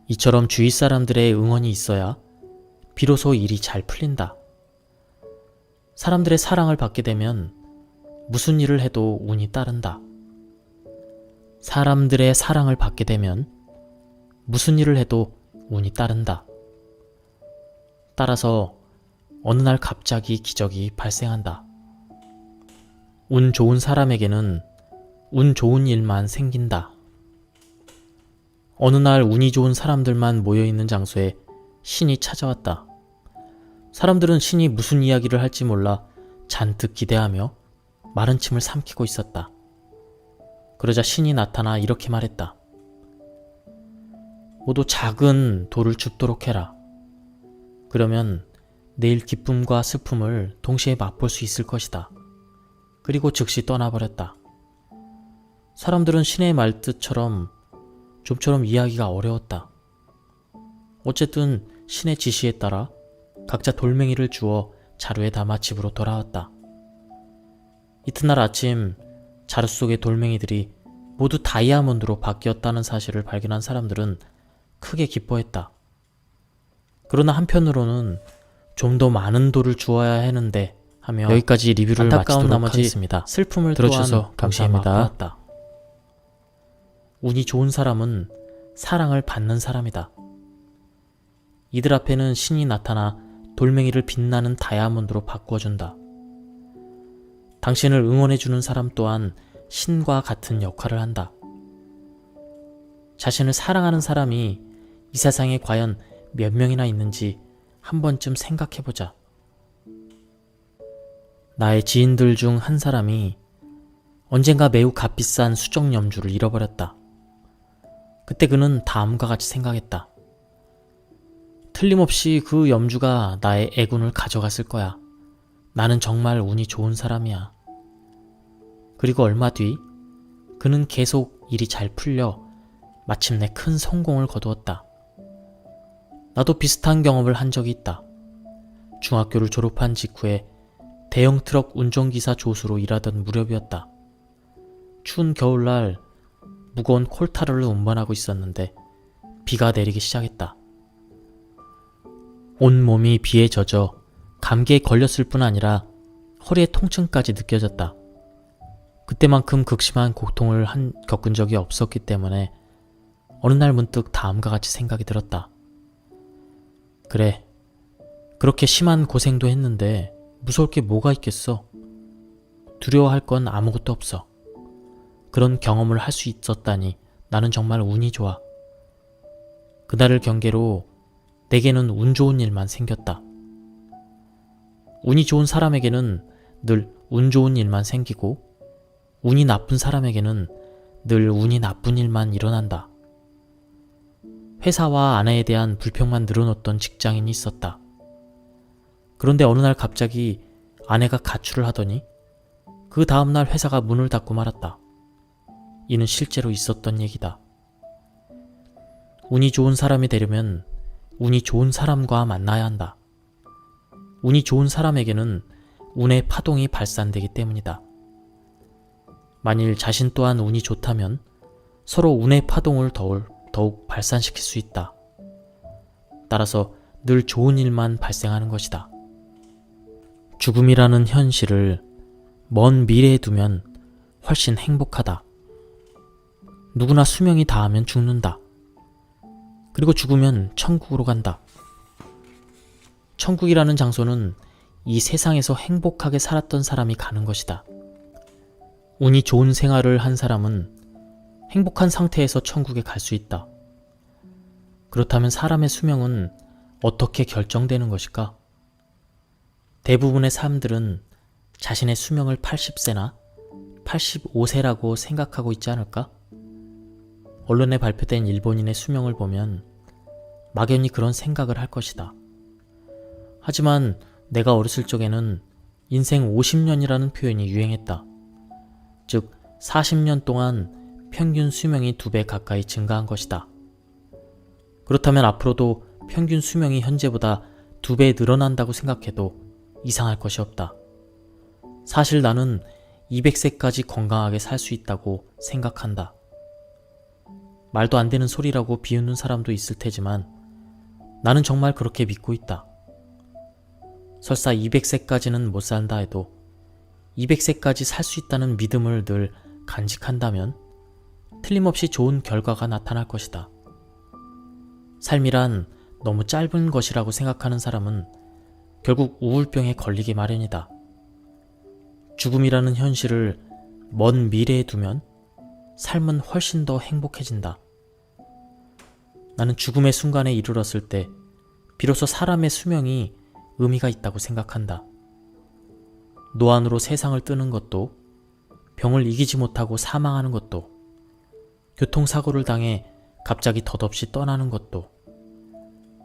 이처럼 주위 사람들의 응원이 있어야 비로소 일이 잘 풀린다. 사람들의 사랑을 받게 되면 무슨 일을 해도 운이 따른다. 사람들의 사랑을 받게 되면 무슨 일을 해도 운이 따른다. 따라서 어느 날 갑자기 기적이 발생한다. 운 좋은 사람에게는 운 좋은 일만 생긴다. 어느 날 운이 좋은 사람들만 모여있는 장소에 신이 찾아왔다. 사람들은 신이 무슨 이야기를 할지 몰라 잔뜩 기대하며 마른 침을 삼키고 있었다. 그러자 신이 나타나 이렇게 말했다. 모두 작은 돌을 줍도록 해라. 그러면 내일 기쁨과 슬픔을 동시에 맛볼 수 있을 것이다. 그리고 즉시 떠나버렸다. 사람들은 신의 말뜻처럼 좀처럼 이해하기가 어려웠다. 어쨌든 신의 지시에 따라 각자 돌멩이를 주어 자루에 담아 집으로 돌아왔다. 이튿날 아침 자루 속의 돌멩이들이 모두 다이아몬드로 바뀌었다는 사실을 발견한 사람들은 크게 기뻐했다. 그러나 한편으로는 좀 더 많은 돌을 주어야 하는데 하며 여기까지 리뷰를 마치도록 하겠습니다. 슬픔을 들어주셔서 감사합니다. 운이 좋은 사람은 사랑을 받는 사람이다. 이들 앞에는 신이 나타나 돌멩이를 빛나는 다이아몬드로 바꾸어준다. 당신을 응원해주는 사람 또한 신과 같은 역할을 한다. 자신을 사랑하는 사람이 이 세상에 과연 몇 명이나 있는지 한 번쯤 생각해보자. 나의 지인들 중 한 사람이 언젠가 매우 값비싼 수정 염주를 잃어버렸다. 그때 그는 다음과 같이 생각했다. 틀림없이 그 염주가 나의 애군을 가져갔을 거야. 나는 정말 운이 좋은 사람이야. 그리고 얼마 뒤 그는 계속 일이 잘 풀려 마침내 큰 성공을 거두었다. 나도 비슷한 경험을 한 적이 있다. 중학교를 졸업한 직후에 대형 트럭 운전기사 조수로 일하던 무렵이었다. 추운 겨울날 무거운 콜타르를 운반하고 있었는데 비가 내리기 시작했다. 온몸이 비에 젖어 감기에 걸렸을 뿐 아니라 허리에 통증까지 느껴졌다. 그때만큼 극심한 고통을 겪은 적이 없었기 때문에 어느 날 문득 다음과 같이 생각이 들었다. 그래, 그렇게 심한 고생도 했는데 무서울 게 뭐가 있겠어? 두려워할 건 아무것도 없어. 그런 경험을 할 수 있었다니 나는 정말 운이 좋아. 그날을 경계로 내게는 운 좋은 일만 생겼다. 운이 좋은 사람에게는 늘 운 좋은 일만 생기고 운이 나쁜 사람에게는 늘 운이 나쁜 일만 일어난다. 회사와 아내에 대한 불평만 늘어놓던 직장인이 있었다. 그런데 어느 날 갑자기 아내가 가출을 하더니 그 다음날 회사가 문을 닫고 말았다. 이는 실제로 있었던 얘기다. 운이 좋은 사람이 되려면 운이 좋은 사람과 만나야 한다. 운이 좋은 사람에게는 운의 파동이 발산되기 때문이다. 만일 자신 또한 운이 좋다면 서로 운의 파동을 더욱 발산시킬 수 있다. 따라서 늘 좋은 일만 발생하는 것이다. 죽음이라는 현실을 먼 미래에 두면 훨씬 행복하다. 누구나 수명이 다하면 죽는다. 그리고 죽으면 천국으로 간다. 천국이라는 장소는 이 세상에서 행복하게 살았던 사람이 가는 것이다. 운이 좋은 생활을 한 사람은 행복한 상태에서 천국에 갈 수 있다. 그렇다면 사람의 수명은 어떻게 결정되는 것일까? 대부분의 사람들은 자신의 수명을 80세나 85세라고 생각하고 있지 않을까? 언론에 발표된 일본인의 수명을 보면 막연히 그런 생각을 할 것이다. 하지만 내가 어렸을 적에는 인생 50년이라는 표현이 유행했다. 즉 40년 동안 평균 수명이 2배 가까이 증가한 것이다. 그렇다면 앞으로도 평균 수명이 현재보다 2배 늘어난다고 생각해도 이상할 것이 없다. 사실 나는 200세까지 건강하게 살 수 있다고 생각한다. 말도 안 되는 소리라고 비웃는 사람도 있을 테지만 나는 정말 그렇게 믿고 있다. 설사 200세까지는 못 산다 해도 200세까지 살 수 있다는 믿음을 늘 간직한다면 틀림없이 좋은 결과가 나타날 것이다. 삶이란 너무 짧은 것이라고 생각하는 사람은 결국 우울병에 걸리기 마련이다. 죽음이라는 현실을 먼 미래에 두면 삶은 훨씬 더 행복해진다. 나는 죽음의 순간에 이르렀을 때 비로소 사람의 수명이 의미가 있다고 생각한다. 노안으로 세상을 뜨는 것도, 병을 이기지 못하고 사망하는 것도, 교통사고를 당해 갑자기 덧없이 떠나는 것도,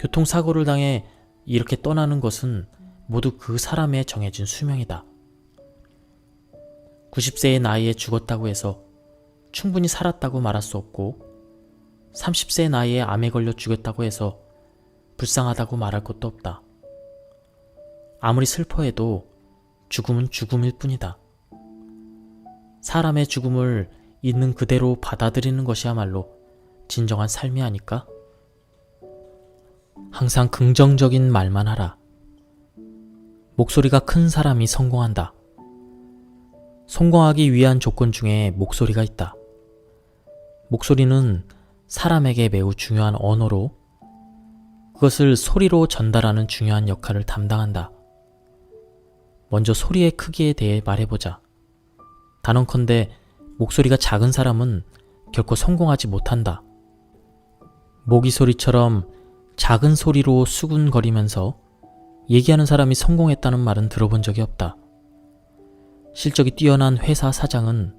교통사고를 당해 이렇게 떠나는 것은 모두 그 사람의 정해진 수명이다. 90세의 나이에 죽었다고 해서 충분히 살았다고 말할 수 없고 30세의 나이에 암에 걸려 죽였다고 해서 불쌍하다고 말할 것도 없다. 아무리 슬퍼해도 죽음은 죽음일 뿐이다. 사람의 죽음을 있는 그대로 받아들이는 것이야말로 진정한 삶이 아닐까? 항상 긍정적인 말만 하라. 목소리가 큰 사람이 성공한다. 성공하기 위한 조건 중에 목소리가 있다. 목소리는 사람에게 매우 중요한 언어로 그것을 소리로 전달하는 중요한 역할을 담당한다. 먼저 소리의 크기에 대해 말해보자. 단언컨대 목소리가 작은 사람은 결코 성공하지 못한다. 모기 소리처럼 작은 소리로 수군거리면서 얘기하는 사람이 성공했다는 말은 들어본 적이 없다. 실적이 뛰어난 회사 사장은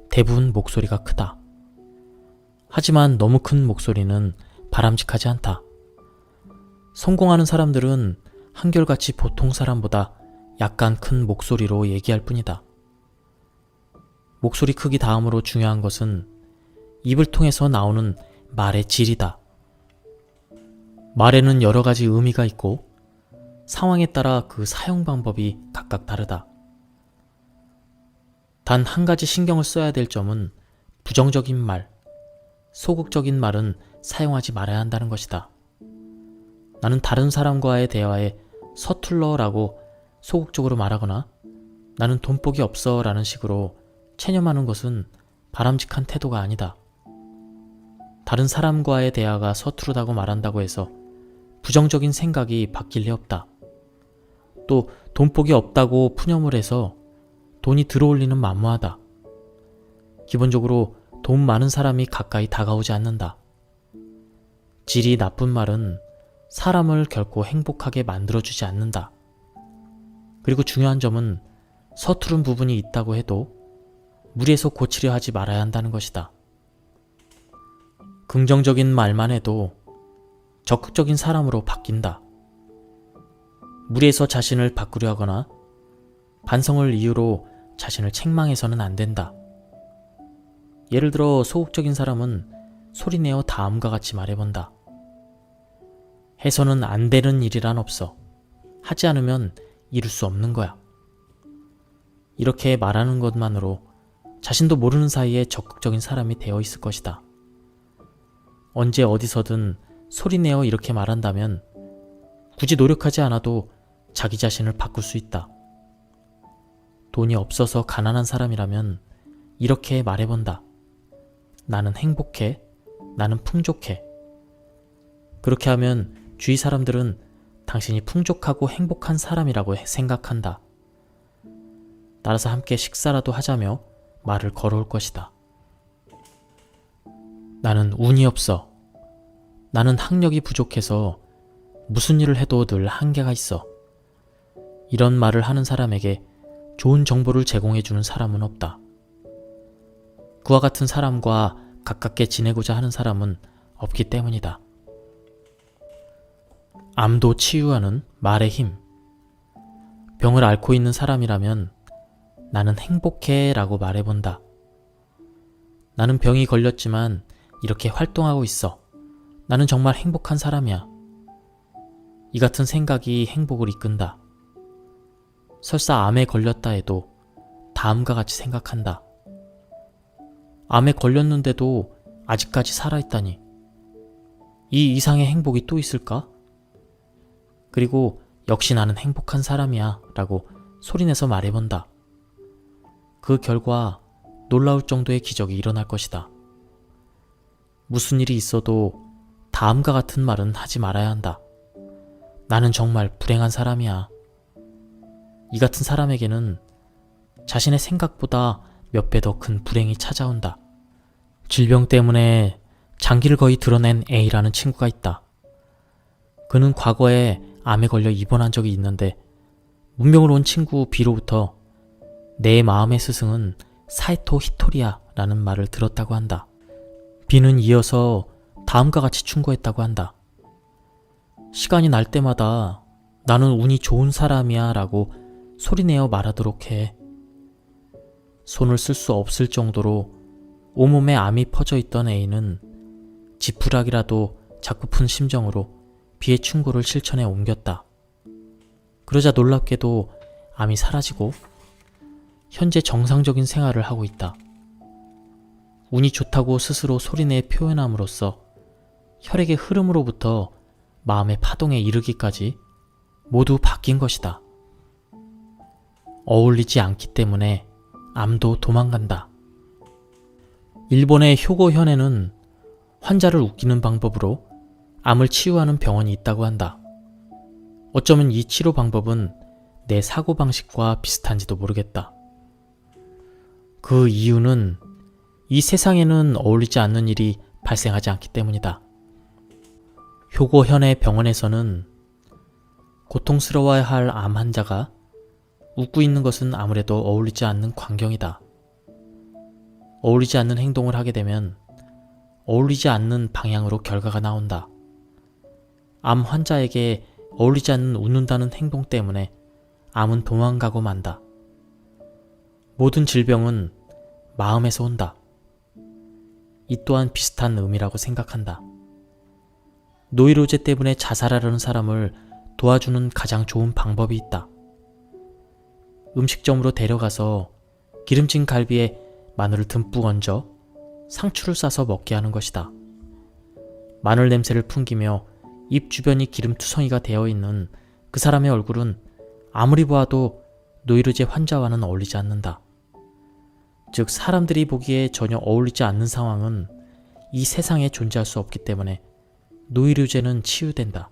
대부분 목소리가 크다. 하지만 너무 큰 목소리는 바람직하지 않다. 성공하는 사람들은 한결같이 보통 사람보다 약간 큰 목소리로 얘기할 뿐이다. 목소리 크기 다음으로 중요한 것은 입을 통해서 나오는 말의 질이다. 말에는 여러 가지 의미가 있고 상황에 따라 그 사용 방법이 각각 다르다. 단 한 가지 신경을 써야 될 점은 부정적인 말, 소극적인 말은 사용하지 말아야 한다는 것이다. 나는 다른 사람과의 대화에 서툴러라고 소극적으로 말하거나 나는 돈복이 없어 라는 식으로 체념하는 것은 바람직한 태도가 아니다. 다른 사람과의 대화가 서투르다고 말한다고 해서 부정적인 생각이 바뀔 리 없다. 또 돈복이 없다고 푸념을 해서 돈이 들어올 리는 만무하다. 기본적으로 돈 많은 사람이 가까이 다가오지 않는다. 질이 나쁜 말은 사람을 결코 행복하게 만들어주지 않는다. 그리고 중요한 점은 서투른 부분이 있다고 해도 무리해서 고치려 하지 말아야 한다는 것이다. 긍정적인 말만 해도 적극적인 사람으로 바뀐다. 무리해서 자신을 바꾸려 하거나 반성을 이유로 자신을 책망해서는 안 된다. 예를 들어 소극적인 사람은 소리내어 다음과 같이 말해본다. 해서는 안 되는 일이란 없어. 하지 않으면 이룰 수 없는 거야. 이렇게 말하는 것만으로 자신도 모르는 사이에 적극적인 사람이 되어 있을 것이다. 언제 어디서든 소리내어 이렇게 말한다면 굳이 노력하지 않아도 자기 자신을 바꿀 수 있다. 돈이 없어서 가난한 사람이라면 이렇게 말해본다. 나는 행복해. 나는 풍족해. 그렇게 하면 주위 사람들은 당신이 풍족하고 행복한 사람이라고 생각한다. 따라서 함께 식사라도 하자며 말을 걸어올 것이다. 나는 운이 없어. 나는 학력이 부족해서 무슨 일을 해도 늘 한계가 있어. 이런 말을 하는 사람에게 좋은 정보를 제공해주는 사람은 없다. 그와 같은 사람과 가깝게 지내고자 하는 사람은 없기 때문이다. 암도 치유하는 말의 힘. 병을 앓고 있는 사람이라면 나는 행복해 라고 말해본다. 나는 병이 걸렸지만 이렇게 활동하고 있어. 나는 정말 행복한 사람이야. 이 같은 생각이 행복을 이끈다. 설사 암에 걸렸다 해도 다음과 같이 생각한다. 암에 걸렸는데도 아직까지 살아있다니. 이 이상의 행복이 또 있을까? 그리고 역시 나는 행복한 사람이야 라고 소리내서 말해본다. 그 결과 놀라울 정도의 기적이 일어날 것이다. 무슨 일이 있어도 다음과 같은 말은 하지 말아야 한다. 나는 정말 불행한 사람이야. 이 같은 사람에게는 자신의 생각보다 몇 배 더 큰 불행이 찾아온다. 질병 때문에 장기를 거의 드러낸 A라는 친구가 있다. 그는 과거에 암에 걸려 입원한 적이 있는데 문병을 온 친구 B로부터 내 마음의 스승은 사이토 히토리야 라는 말을 들었다고 한다. B는 이어서 다음과 같이 충고했다고 한다. 시간이 날 때마다 나는 운이 좋은 사람이야 라고 소리내어 말하도록 해. 손을 쓸 수 없을 정도로 온몸에 암이 퍼져 있던 A는 지푸라기라도 자꾸 푼 심정으로 B의 충고를 실천해 옮겼다. 그러자 놀랍게도 암이 사라지고 현재 정상적인 생활을 하고 있다. 운이 좋다고 스스로 소리내 표현함으로써 혈액의 흐름으로부터 마음의 파동에 이르기까지 모두 바뀐 것이다. 어울리지 않기 때문에 암도 도망간다. 일본의 효고현에는 환자를 웃기는 방법으로 암을 치유하는 병원이 있다고 한다. 어쩌면 이 치료 방법은 내 사고방식과 비슷한지도 모르겠다. 그 이유는 이 세상에는 어울리지 않는 일이 발생하지 않기 때문이다. 효고현의 병원에서는 고통스러워야 할 암 환자가 웃고 있는 것은 아무래도 어울리지 않는 광경이다. 어울리지 않는 행동을 하게 되면 어울리지 않는 방향으로 결과가 나온다. 암 환자에게 어울리지 않는 웃는다는 행동 때문에 암은 도망가고 만다. 모든 질병은 마음에서 온다. 이 또한 비슷한 의미라고 생각한다. 노이로제 때문에 자살하려는 사람을 도와주는 가장 좋은 방법이 있다. 음식점으로 데려가서 기름진 갈비에 마늘을 듬뿍 얹어 상추를 싸서 먹게 하는 것이다. 마늘 냄새를 풍기며 입 주변이 기름투성이가 되어 있는 그 사람의 얼굴은 아무리 보아도 노이로제 환자와는 어울리지 않는다. 즉 사람들이 보기에 전혀 어울리지 않는 상황은 이 세상에 존재할 수 없기 때문에 노이로제는 치유된다.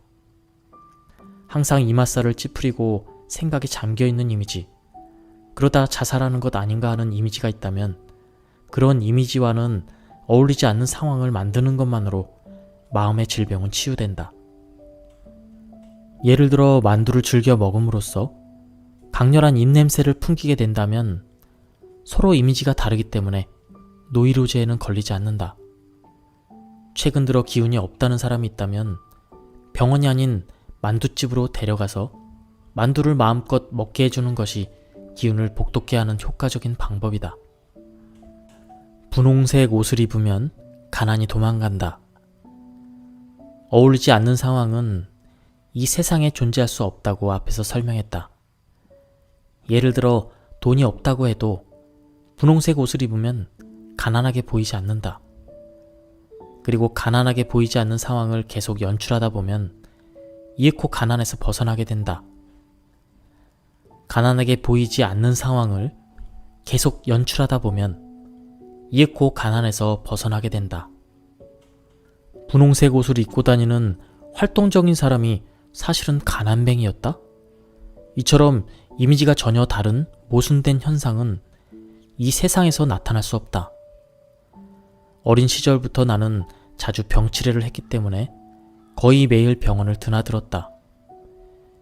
항상 이맛살을 찌푸리고 생각에 잠겨있는 이미지, 그러다 자살하는 것 아닌가 하는 이미지가 있다면 그런 이미지와는 어울리지 않는 상황을 만드는 것만으로 마음의 질병은 치유된다. 예를 들어 만두를 즐겨 먹음으로써 강렬한 입냄새를 풍기게 된다면 서로 이미지가 다르기 때문에 노이로제에는 걸리지 않는다. 최근 들어 기운이 없다는 사람이 있다면 병원이 아닌 만두집으로 데려가서 만두를 마음껏 먹게 해주는 것이 기운을 복돋게 하는 효과적인 방법이다. 분홍색 옷을 입으면 가난이 도망간다. 어울리지 않는 상황은 이 세상에 존재할 수 없다고 앞에서 설명했다. 예를 들어 돈이 없다고 해도 분홍색 옷을 입으면 가난하게 보이지 않는다. 그리고 가난하게 보이지 않는 상황을 계속 연출하다 보면 이윽고 가난에서 벗어나게 된다. 가난하게 보이지 않는 상황을 계속 연출하다 보면 이윽고 가난에서 벗어나게 된다. 분홍색 옷을 입고 다니는 활동적인 사람이 사실은 가난뱅이였다? 이처럼 이미지가 전혀 다른 모순된 현상은 이 세상에서 나타날 수 없다. 어린 시절부터 나는 자주 병치레를 했기 때문에 거의 매일 병원을 드나들었다.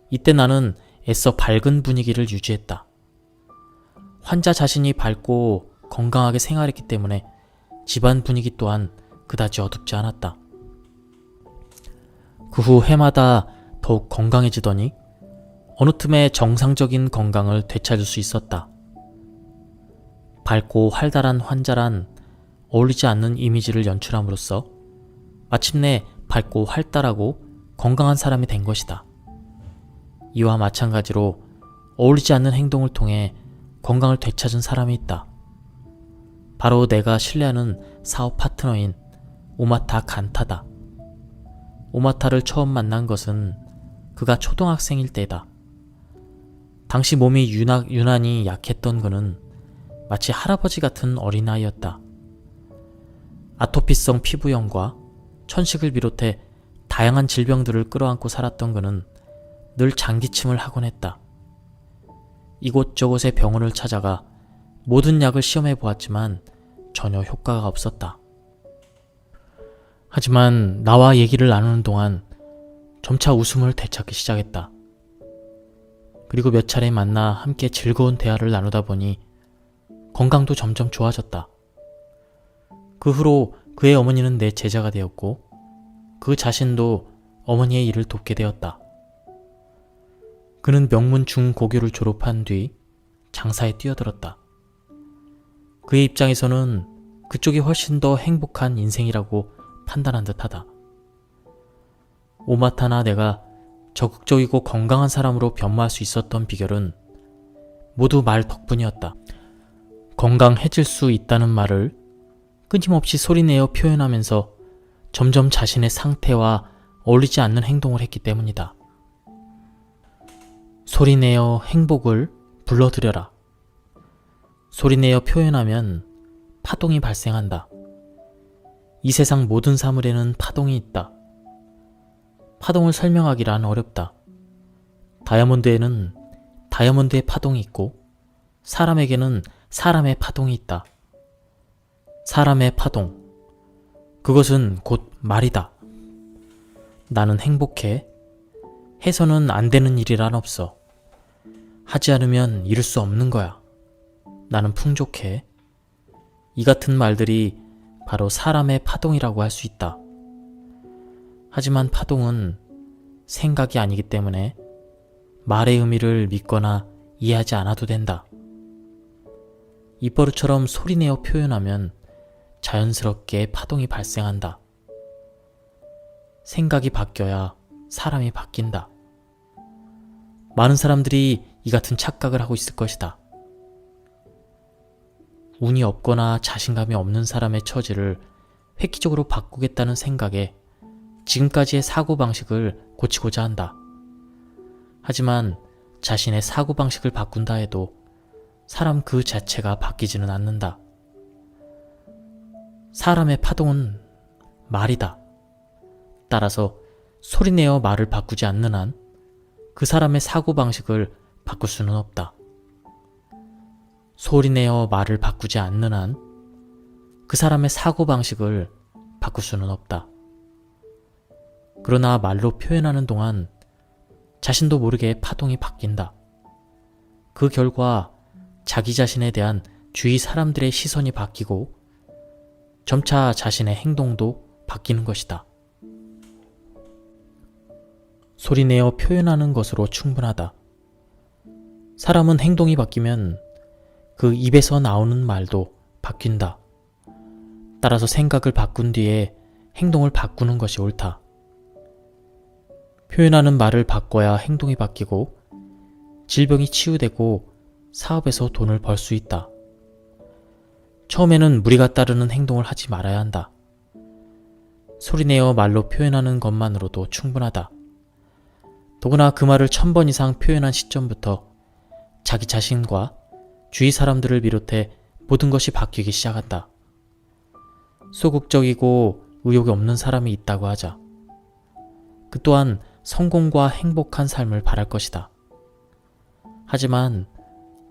이때 나는 애써 밝은 분위기를 유지했다. 환자 자신이 밝고 건강하게 생활했기 때문에 집안 분위기 또한 그다지 어둡지 않았다. 그 후 해마다 더욱 건강해지더니 어느 틈에 정상적인 건강을 되찾을 수 있었다. 밝고 활달한 환자란 어울리지 않는 이미지를 연출함으로써 마침내 밝고 활달하고 건강한 사람이 된 것이다. 이와 마찬가지로 어울리지 않는 행동을 통해 건강을 되찾은 사람이 있다. 바로 내가 신뢰하는 사업 파트너인 오마타 간타다. 오마타를 처음 만난 것은 그가 초등학생일 때다. 당시 몸이 유난히 약했던 그는 마치 할아버지 같은 어린아이였다. 아토피성 피부염과 천식을 비롯해 다양한 질병들을 끌어안고 살았던 그는 늘 장기침을 하곤 했다. 이곳저곳의 병원을 찾아가 모든 약을 시험해 보았지만 전혀 효과가 없었다. 하지만 나와 얘기를 나누는 동안 점차 웃음을 되찾기 시작했다. 그리고 몇 차례 만나 함께 즐거운 대화를 나누다 보니 건강도 점점 좋아졌다. 그 후로 그의 어머니는 내 제자가 되었고 그 자신도 어머니의 일을 돕게 되었다. 그는 명문 중고교를 졸업한 뒤 장사에 뛰어들었다. 그의 입장에서는 그쪽이 훨씬 더 행복한 인생이라고 판단한 듯하다. 오마타나 내가 적극적이고 건강한 사람으로 변모할 수 있었던 비결은 모두 말 덕분이었다. 건강해질 수 있다는 말을 끊임없이 소리내어 표현하면서 점점 자신의 상태와 어울리지 않는 행동을 했기 때문이다. 소리내어 행복을 불러들여라. 소리내어 표현하면 파동이 발생한다. 이 세상 모든 사물에는 파동이 있다. 파동을 설명하기란 어렵다. 다이아몬드에는 다이아몬드의 파동이 있고 사람에게는 사람의 파동이 있다. 사람의 파동, 그것은 곧 말이다. 나는 행복해. 해서는 안 되는 일이란 없어. 하지 않으면 이룰 수 없는 거야. 나는 풍족해. 이 같은 말들이 바로 사람의 파동이라고 할 수 있다. 하지만 파동은 생각이 아니기 때문에 말의 의미를 믿거나 이해하지 않아도 된다. 입버릇처럼 소리내어 표현하면 자연스럽게 파동이 발생한다. 생각이 바뀌어야 사람이 바뀐다. 많은 사람들이 이 같은 착각을 하고 있을 것이다. 운이 없거나 자신감이 없는 사람의 처지를 획기적으로 바꾸겠다는 생각에 지금까지의 사고방식을 고치고자 한다. 하지만 자신의 사고방식을 바꾼다 해도 사람 그 자체가 바뀌지는 않는다. 사람의 파동은 말이다. 따라서 소리내어 말을 바꾸지 않는 한 그 사람의 사고방식을 바꿀 수는 없다. 소리내어 말을 바꾸지 않는 한 그 사람의 사고방식을 바꿀 수는 없다. 그러나 말로 표현하는 동안 자신도 모르게 파동이 바뀐다. 그 결과 자기 자신에 대한 주위 사람들의 시선이 바뀌고 점차 자신의 행동도 바뀌는 것이다. 소리내어 표현하는 것으로 충분하다. 사람은 행동이 바뀌면 그 입에서 나오는 말도 바뀐다. 따라서 생각을 바꾼 뒤에 행동을 바꾸는 것이 옳다. 표현하는 말을 바꿔야 행동이 바뀌고 질병이 치유되고 사업에서 돈을 벌 수 있다. 처음에는 무리가 따르는 행동을 하지 말아야 한다. 소리내어 말로 표현하는 것만으로도 충분하다. 더구나 그 말을 1000번 이상 표현한 시점부터 자기 자신과 주위 사람들을 비롯해 모든 것이 바뀌기 시작한다. 소극적이고 의욕이 없는 사람이 있다고 하자. 그 또한 성공과 행복한 삶을 바랄 것이다. 하지만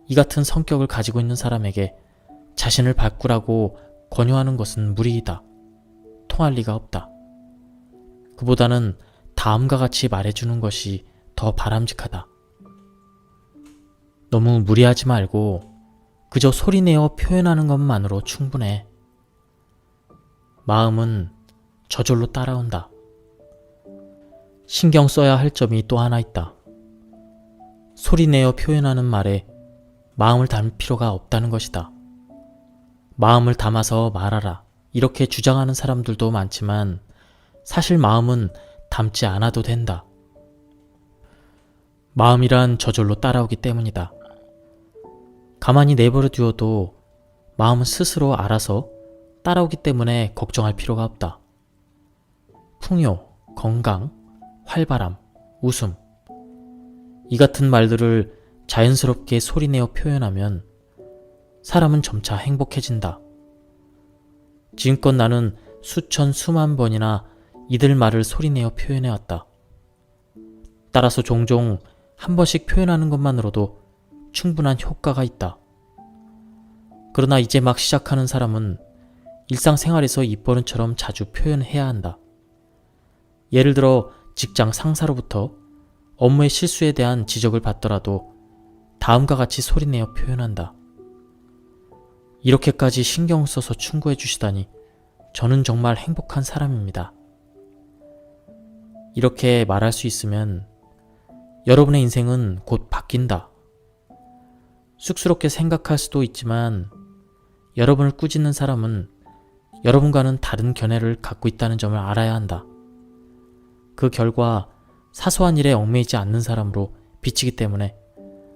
이 같은 성격을 가지고 있는 사람에게 자신을 바꾸라고 권유하는 것은 무리이다. 통할 리가 없다. 그보다는 다음과 같이 말해주는 것이 더 바람직하다. 너무 무리하지 말고 그저 소리내어 표현하는 것만으로 충분해. 마음은 저절로 따라온다. 신경 써야 할 점이 또 하나 있다. 소리내어 표현하는 말에 마음을 담을 필요가 없다는 것이다. 마음을 담아서 말하라 이렇게 주장하는 사람들도 많지만 사실 마음은 담지 않아도 된다. 마음이란 저절로 따라오기 때문이다. 가만히 내버려 두어도 마음은 스스로 알아서 따라오기 때문에 걱정할 필요가 없다. 풍요, 건강, 활발함, 웃음 이 같은 말들을 자연스럽게 소리내어 표현하면 사람은 점차 행복해진다. 지금껏 나는 수천 수만 번이나 이들 말을 소리내어 표현해왔다. 따라서 종종 한 번씩 표현하는 것만으로도 충분한 효과가 있다. 그러나 이제 막 시작하는 사람은 일상생활에서 입버릇처럼 자주 표현해야 한다. 예를 들어 직장 상사로부터 업무의 실수에 대한 지적을 받더라도 다음과 같이 소리내어 표현한다. 이렇게까지 신경 써서 충고해 주시다니 저는 정말 행복한 사람입니다. 이렇게 말할 수 있으면 여러분의 인생은 곧 바뀐다. 쑥스럽게 생각할 수도 있지만 여러분을 꾸짖는 사람은 여러분과는 다른 견해를 갖고 있다는 점을 알아야 한다. 그 결과 사소한 일에 얽매이지 않는 사람으로 비치기 때문에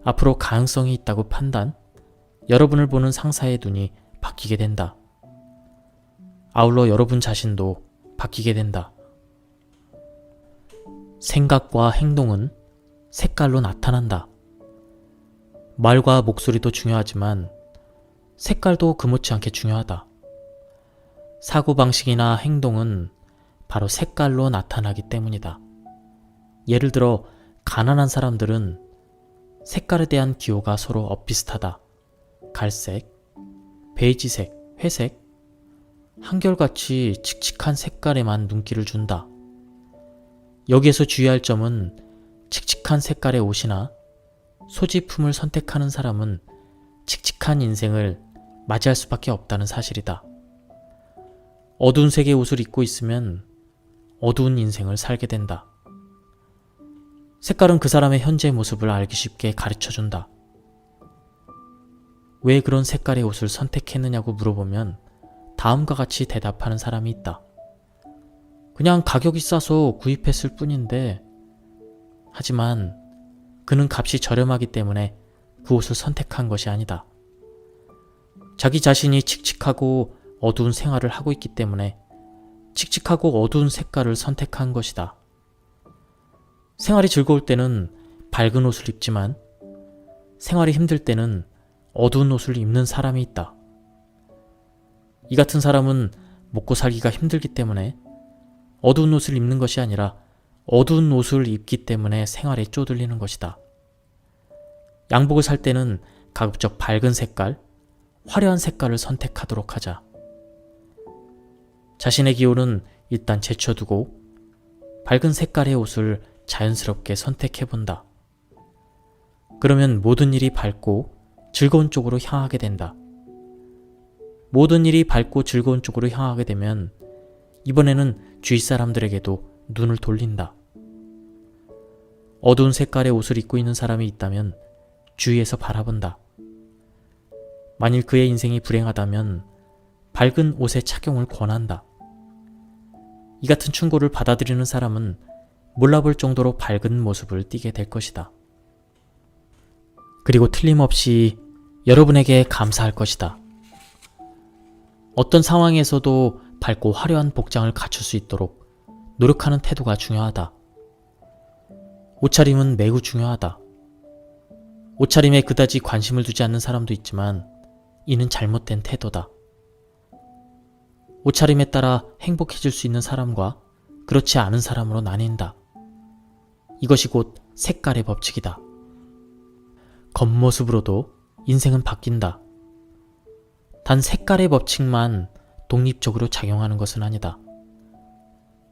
앞으로 가능성이 있다고 판단, 여러분을 보는 상사의 눈이 바뀌게 된다. 아울러 여러분 자신도 바뀌게 된다. 생각과 행동은 색깔로 나타난다. 말과 목소리도 중요하지만 색깔도 그렇지 않게 중요하다. 사고방식이나 행동은 바로 색깔로 나타나기 때문이다. 예를 들어 가난한 사람들은 색깔에 대한 기호가 서로 엇비슷하다. 갈색, 베이지색, 회색, 한결같이 칙칙한 색깔에만 눈길을 준다. 여기에서 주의할 점은 칙칙한 색깔의 옷이나 소지품을 선택하는 사람은 칙칙한 인생을 맞이할 수밖에 없다는 사실이다. 어두운 색의 옷을 입고 있으면 어두운 인생을 살게 된다. 색깔은 그 사람의 현재 모습을 알기 쉽게 가르쳐준다. 왜 그런 색깔의 옷을 선택했느냐고 물어보면 다음과 같이 대답하는 사람이 있다. 그냥 가격이 싸서 구입했을 뿐인데, 하지만 그는 값이 저렴하기 때문에 그 옷을 선택한 것이 아니다. 자기 자신이 칙칙하고 어두운 생활을 하고 있기 때문에 칙칙하고 어두운 색깔을 선택한 것이다. 생활이 즐거울 때는 밝은 옷을 입지만 생활이 힘들 때는 어두운 옷을 입는 사람이 있다. 이 같은 사람은 먹고 살기가 힘들기 때문에 어두운 옷을 입는 것이 아니라 어두운 옷을 입기 때문에 생활에 쪼들리는 것이다. 양복을 살 때는 가급적 밝은 색깔, 화려한 색깔을 선택하도록 하자. 자신의 기호는 일단 제쳐두고 밝은 색깔의 옷을 자연스럽게 선택해본다. 그러면 모든 일이 밝고 즐거운 쪽으로 향하게 된다. 모든 일이 밝고 즐거운 쪽으로 향하게 되면 이번에는 주위 사람들에게도 눈을 돌린다. 어두운 색깔의 옷을 입고 있는 사람이 있다면 주위에서 바라본다. 만일 그의 인생이 불행하다면 밝은 옷의 착용을 권한다. 이 같은 충고를 받아들이는 사람은 몰라볼 정도로 밝은 모습을 띠게 될 것이다. 그리고 틀림없이 여러분에게 감사할 것이다. 어떤 상황에서도 밝고 화려한 복장을 갖출 수 있도록 노력하는 태도가 중요하다. 옷차림은 매우 중요하다. 옷차림에 그다지 관심을 두지 않는 사람도 있지만 이는 잘못된 태도다. 옷차림에 따라 행복해질 수 있는 사람과 그렇지 않은 사람으로 나뉜다. 이것이 곧 색깔의 법칙이다. 겉모습으로도 인생은 바뀐다. 단 색깔의 법칙만 독립적으로 작용하는 것은 아니다.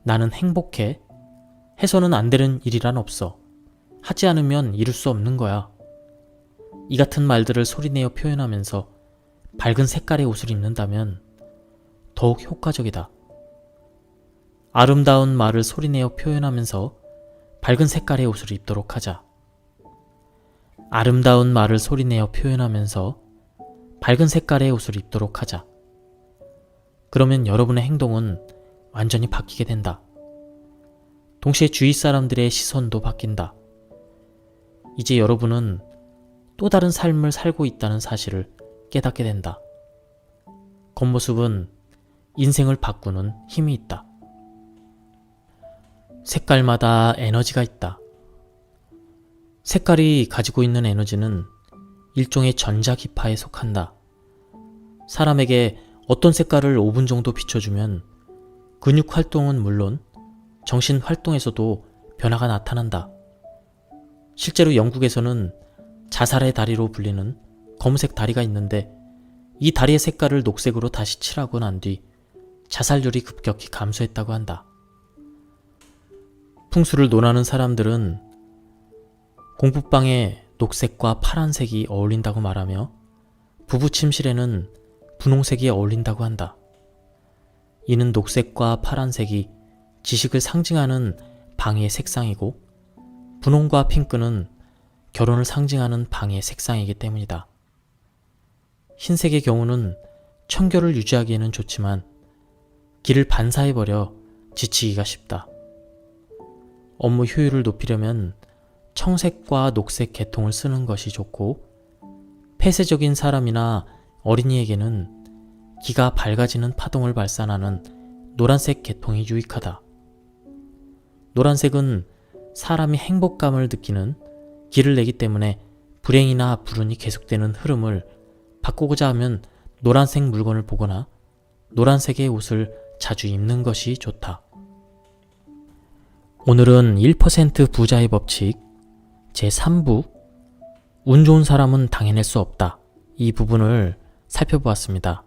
나는 행복해. 해서는 안 되는 일이란 없어. 하지 않으면 이룰 수 없는 거야. 이 같은 말들을 소리내어 표현하면서 밝은 색깔의 옷을 입는다면 더욱 효과적이다. 아름다운 말을 소리내어 표현하면서 밝은 색깔의 옷을 입도록 하자. 아름다운 말을 소리내어 표현하면서 밝은 색깔의 옷을 입도록 하자. 그러면 여러분의 행동은 완전히 바뀌게 된다. 동시에 주위 사람들의 시선도 바뀐다. 이제 여러분은 또 다른 삶을 살고 있다는 사실을 깨닫게 된다. 겉모습은 인생을 바꾸는 힘이 있다. 색깔마다 에너지가 있다. 색깔이 가지고 있는 에너지는 일종의 전자기파에 속한다. 사람에게 어떤 색깔을 5분 정도 비춰주면 근육 활동은 물론 정신 활동에서도 변화가 나타난다. 실제로 영국에서는 자살의 다리로 불리는 검은색 다리가 있는데 이 다리의 색깔을 녹색으로 다시 칠하고 난 뒤 자살률이 급격히 감소했다고 한다. 풍수를 논하는 사람들은 공부방에 녹색과 파란색이 어울린다고 말하며 부부 침실에는 분홍색이 어울린다고 한다. 이는 녹색과 파란색이 지식을 상징하는 방의 색상이고 분홍과 핑크는 결혼을 상징하는 방의 색상이기 때문이다. 흰색의 경우는 청결을 유지하기에는 좋지만 길을 반사해버려 지치기가 쉽다. 업무 효율을 높이려면 청색과 녹색 계통을 쓰는 것이 좋고, 폐쇄적인 사람이나 어린이에게는 기가 밝아지는 파동을 발산하는 노란색 계통이 유익하다. 노란색은 사람이 행복감을 느끼는 길을 내기 때문에 불행이나 불운이 계속되는 흐름을 바꾸고자 하면 노란색 물건을 보거나 노란색의 옷을 자주 입는 것이 좋다. 오늘은 1% 부자의 법칙 제3부 운 좋은 사람은 당해낼 수 없다, 이 부분을 살펴보았습니다.